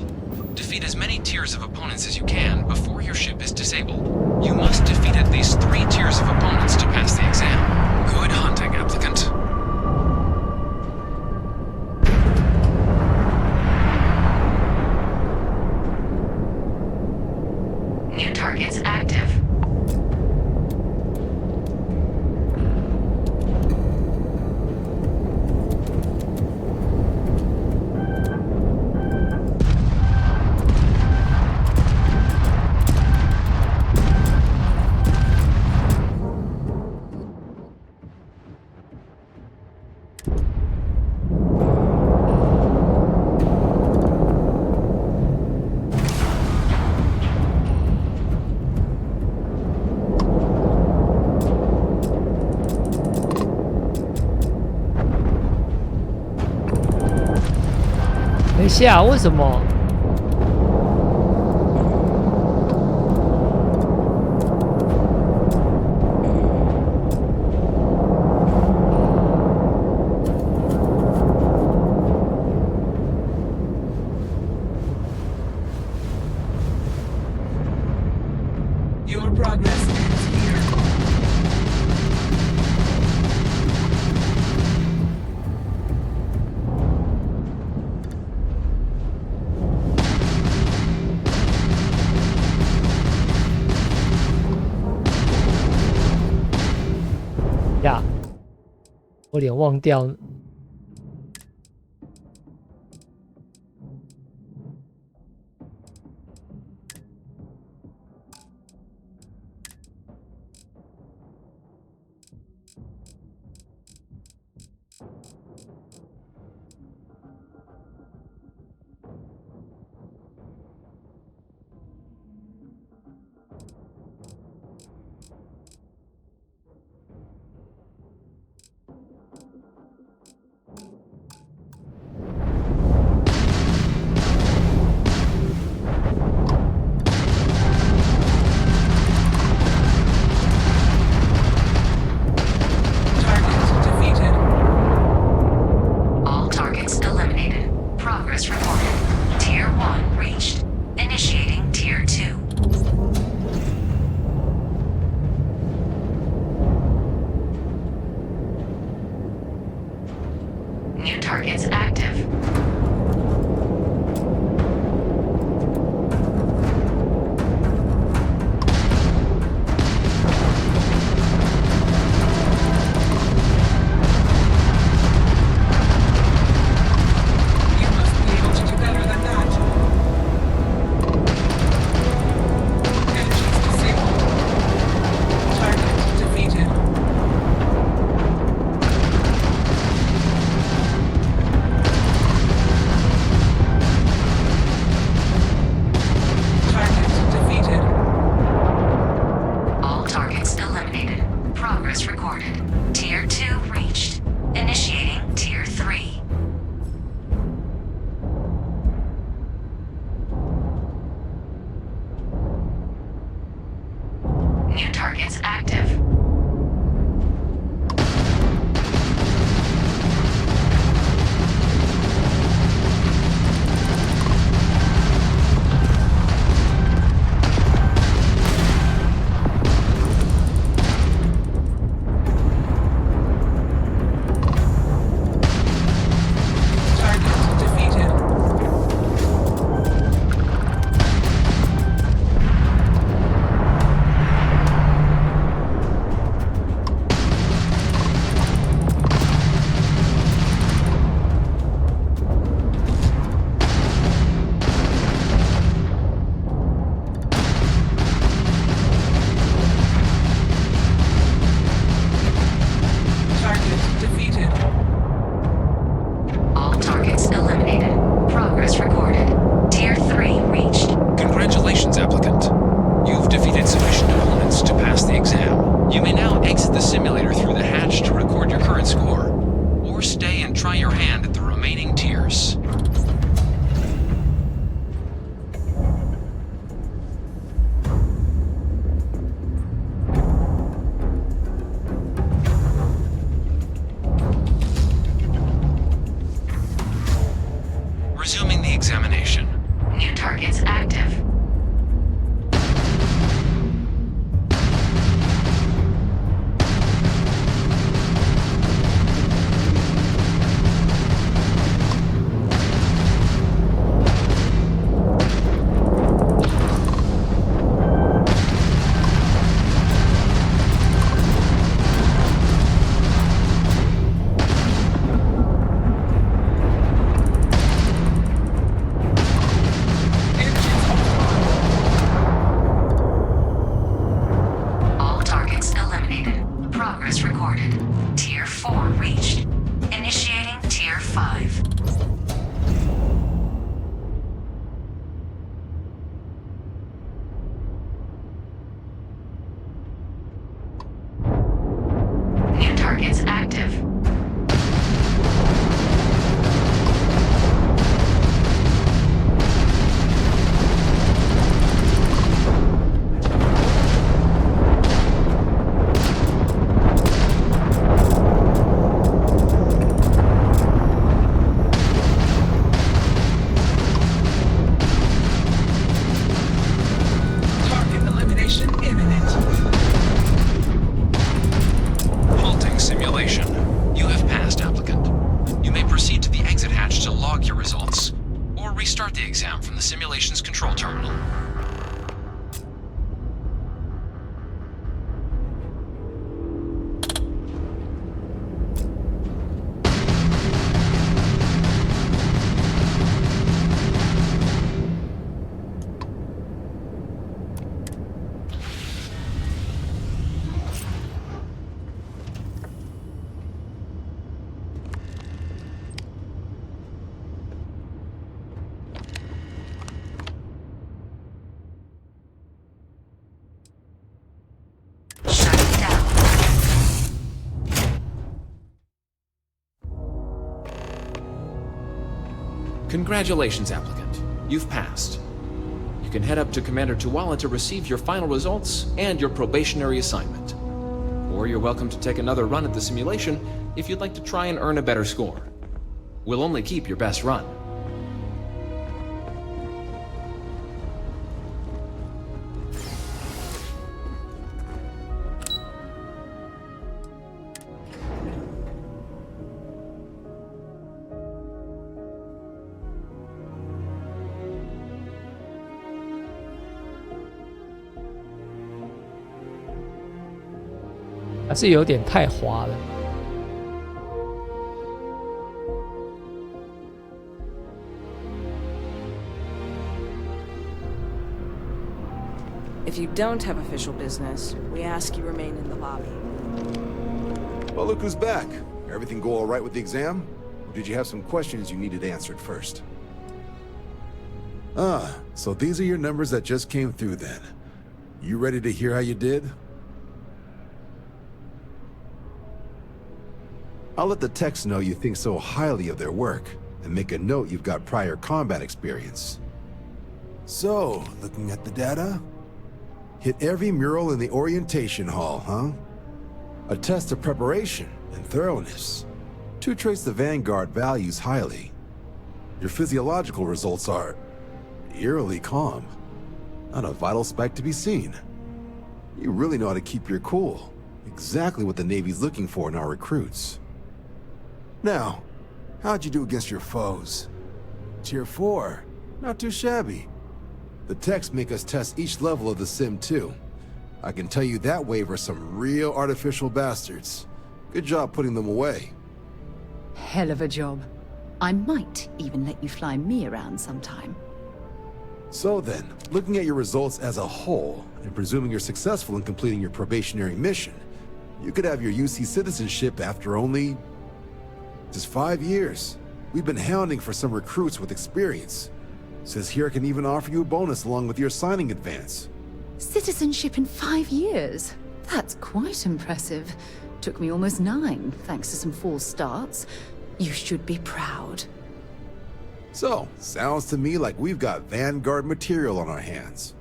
Defeat as many tiers of opponents as you can before your ship is disabled. You must defeat at least 3 tiers of opponents to pass the exam. Good hunting, applicant. New targets active. 下，为什么？呀，我有点忘掉。Resuming the examination. New targets active. Targets active. Congratulations, applicant. You've passed. You can head up to Commander Tuwala to receive your final results and your probationary assignment. Or you're welcome to take another run at the simulation if you'd like to try and earn a better score. We'll only keep your best run.还是有点太滑了。If you don't have official business, we ask you remain in the lobby. Well, look who's back. Everything go all right with the exam? Or did you have some questions you needed answered first? Ah, so these are your numbers that just came through then. You ready to hear how you did? I'll let the techs know you think so highly of their work, and make a note you've got prior combat experience. So, looking at the data? Hit every mural in the orientation hall, huh? A test of preparation and thoroughness. Two traits the Vanguard values highly. Your physiological results are eerily calm. Not a vital spike to be seen. You really know how to keep your cool. Exactly what the Navy's looking for in our recruits. Now, how'd you do against your foes? Tier 4, not too shabby. The techs make us test each level of the sim too. I can tell you that waiver some real artificial bastards. Good job putting them away. Hell of a job. I might even let you fly me around sometime. So then, looking at your results as a whole, and presuming you're successful in completing your probationary mission, you could have your UC citizenship after only just 5 years. We've been hounding for some recruits with experience. Says here I can even offer you a bonus along with your signing advance. Citizenship in 5 years? That's quite impressive. Took me almost 9, thanks to some false starts. You should be proud. So, sounds to me like we've got Vanguard material on our hands.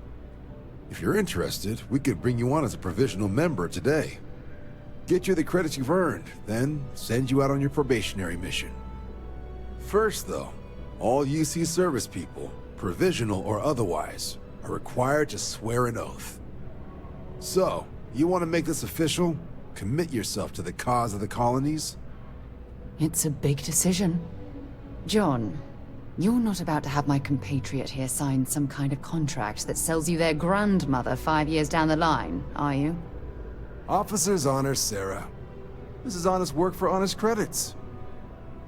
If you're interested, we could bring you on as a provisional member today. Get you the credits you've earned, then send you out on your probationary mission. First though, all UC service people, provisional or otherwise, are required to swear an oath. So, you want to make this official? Commit yourself to the cause of the colonies? It's a big decision. John, you're not about to have my compatriot here sign some kind of contract that sells you their grandmother 5 years down the line, are you? Officer's honor, Sarah. This is honest work for honest credits.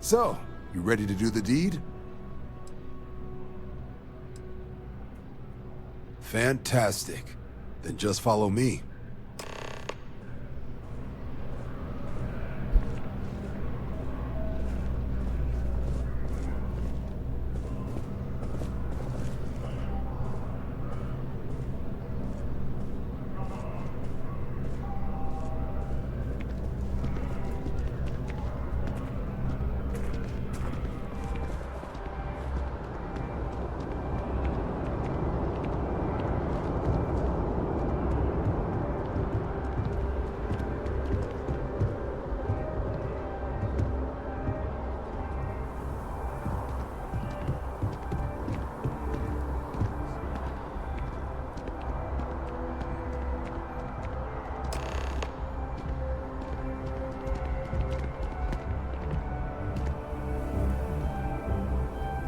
So, you ready to do the deed? Fantastic. Then just follow me.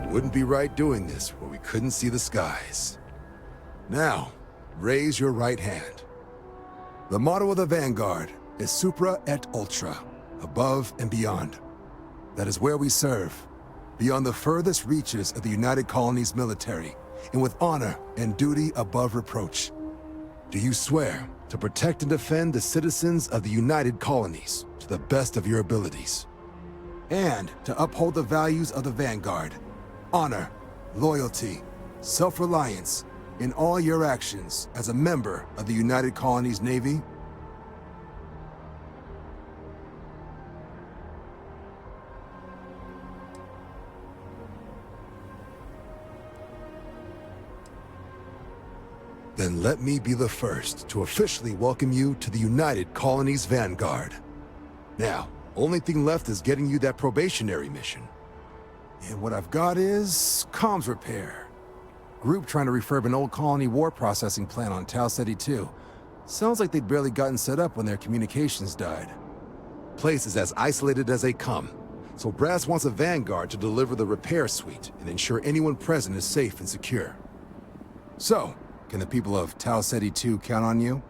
Wouldn't be right doing this where we couldn't see the skies. Now, raise your right hand. The motto of the Vanguard is Supra et Ultra, above and beyond. That is where we serve, beyond the furthest reaches of the United Colonies military, and with honor and duty above reproach. Do you swear to protect and defend the citizens of the United Colonies to the best of your abilities? And to uphold the values of the Vanguard, honor, loyalty, self-reliance in all your actions as a member of the United Colonies Navy? Then let me be the first to officially welcome you to the United Colonies Vanguard. Now, only thing left is getting you that probationary mission. And what I've got is comms repair. Group trying to refurb an old colony war processing plant on Tau Ceti 2. Sounds like they'd barely gotten set up when their communications died. Place is as isolated as they come, so Brass wants a Vanguard to deliver the repair suite and ensure anyone present is safe and secure. So, can the people of Tau Ceti 2 count on you?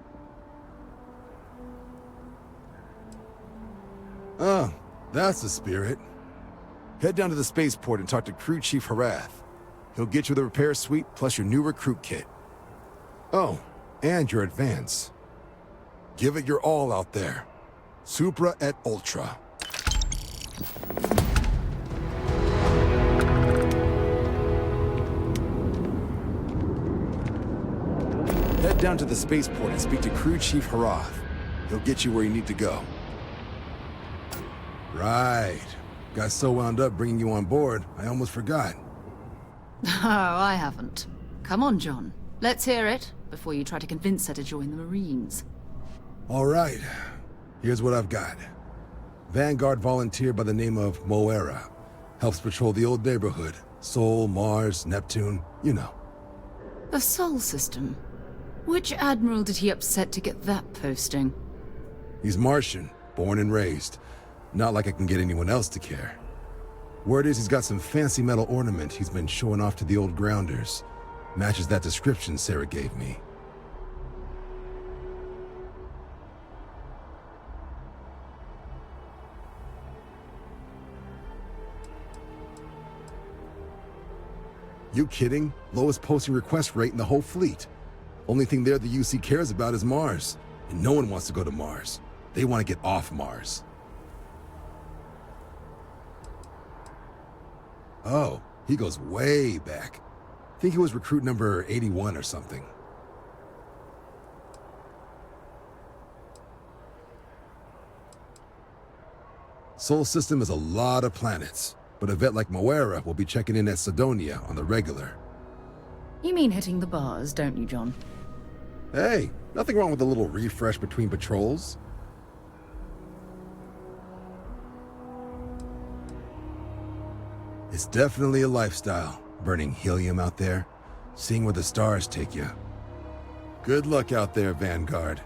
Oh, that's the spirit. Head down to the spaceport and talk to Crew Chief Harath. He'll get you the repair suite plus your new recruit kit. Oh, and your advance. Give it your all out there. Supra et Ultra. Head down to the spaceport and speak to Crew Chief Harath. He'll get you where you need to go. Right. Got so wound up bringing you on board, I almost forgot. Oh, I haven't. Come on, John. Let's hear it, before you try to convince her to join the Marines. All right. Here's what I've got. Vanguard volunteer by the name of Moera. Helps patrol the old neighborhood. Sol, Mars, Neptune, you know. The Sol system? Which admiral did he upset to get that posting? He's Martian, born and raised. Not like I can get anyone else to care. Word is he's got some fancy metal ornament he's been showing off to the old grounders. Matches that description Sarah gave me. You kidding? Lowest posting request rate in the whole fleet. Only thing there the UC cares about is Mars. And no one wants to go to Mars. They want to get off Mars. Oh, he goes way back. Think he was recruit number 81 or something. Sol system is a lot of planets, but a vet like Moera will be checking in at Sidonia on the regular. You mean hitting the bars, don't you, John? Hey, nothing wrong with a little refresh between patrols. It's definitely a lifestyle, burning helium out there, seeing where the stars take you. Good luck out there, Vanguard.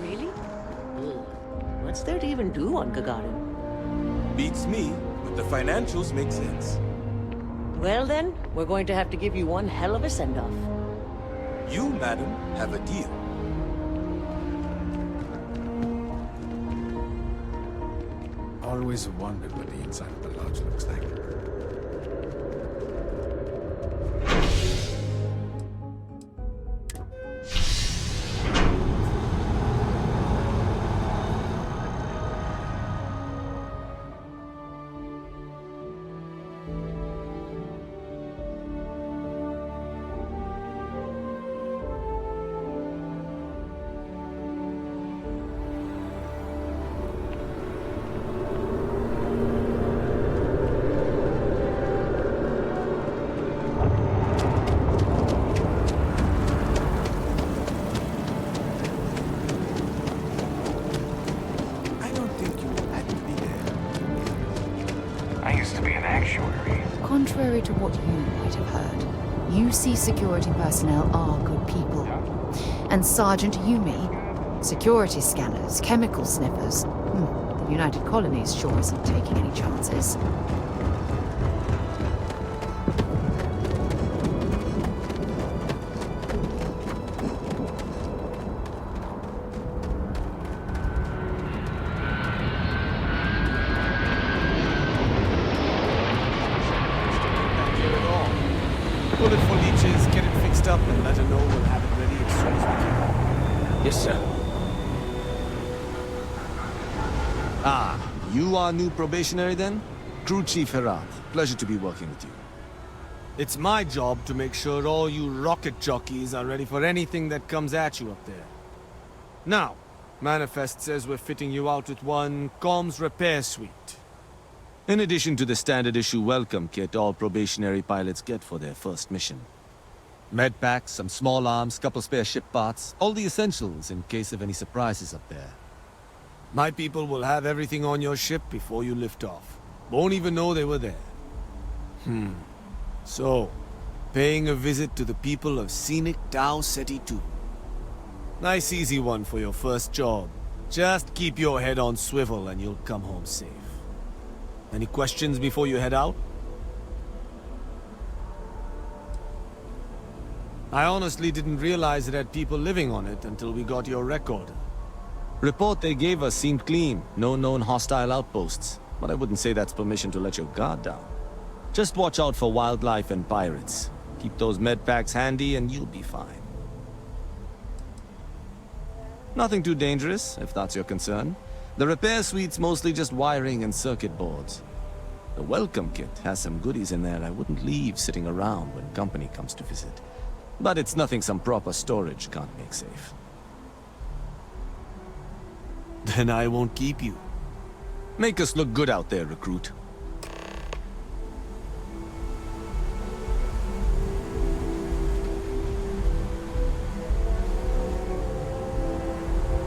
Really? Ugh. What's there to even do on Gagarin? Beats me, but the financials make sense. Well then, we're going to have to give you one hell of a send-off. You, madam, have a deal. Always wondered what the inside of the lodge looks like. I used to be an actuary. Contrary to what you might have heard, UC security personnel are good people. And Sergeant Yumi, security scanners, chemical sniffers. The United Colonies sure isn't taking any chances. Pull it for leeches, get it fixed up, and let her know we'll have it ready as soon as we can. Yes, sir. Ah, you are new probationary then? Crew Chief Herat. Pleasure to be working with you. It's my job to make sure all you rocket jockeys are ready for anything that comes at you up there. Now, Manifest says we're fitting you out with one comms repair suite. In addition to the standard issue welcome kit all probationary pilots get for their first mission. Med packs, some small arms, couple spare ship parts, all the essentials in case of any surprises up there. My people will have everything on your ship before you lift off. Won't even know they were there. So, paying a visit to the people of scenic Tau Ceti 2. Nice easy one for your first job. Just keep your head on swivel and you'll come home safe. Any questions before you head out? I honestly didn't realize it had people living on it until we got your recorder. Report they gave us seemed clean. No known hostile outposts. But I wouldn't say that's permission to let your guard down. Just watch out for wildlife and pirates. Keep those med packs handy and you'll be fine. Nothing too dangerous, if that's your concern. The repair suite's mostly just wiring and circuit boards. The welcome kit has some goodies in there I wouldn't leave sitting around when company comes to visit. But it's nothing some proper storage can't make safe. Then I won't keep you. Make us look good out there, recruit.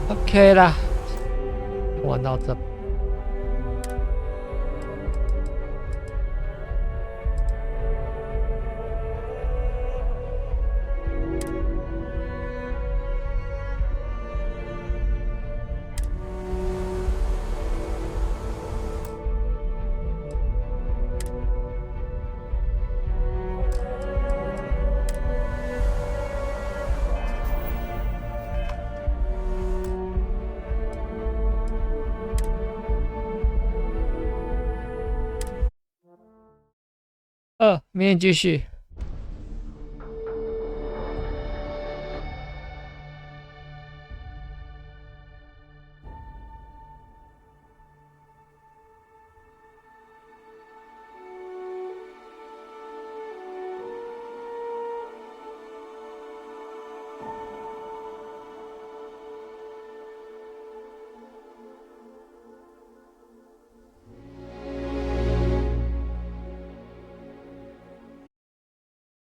OK 啦，玩到这。明天继续。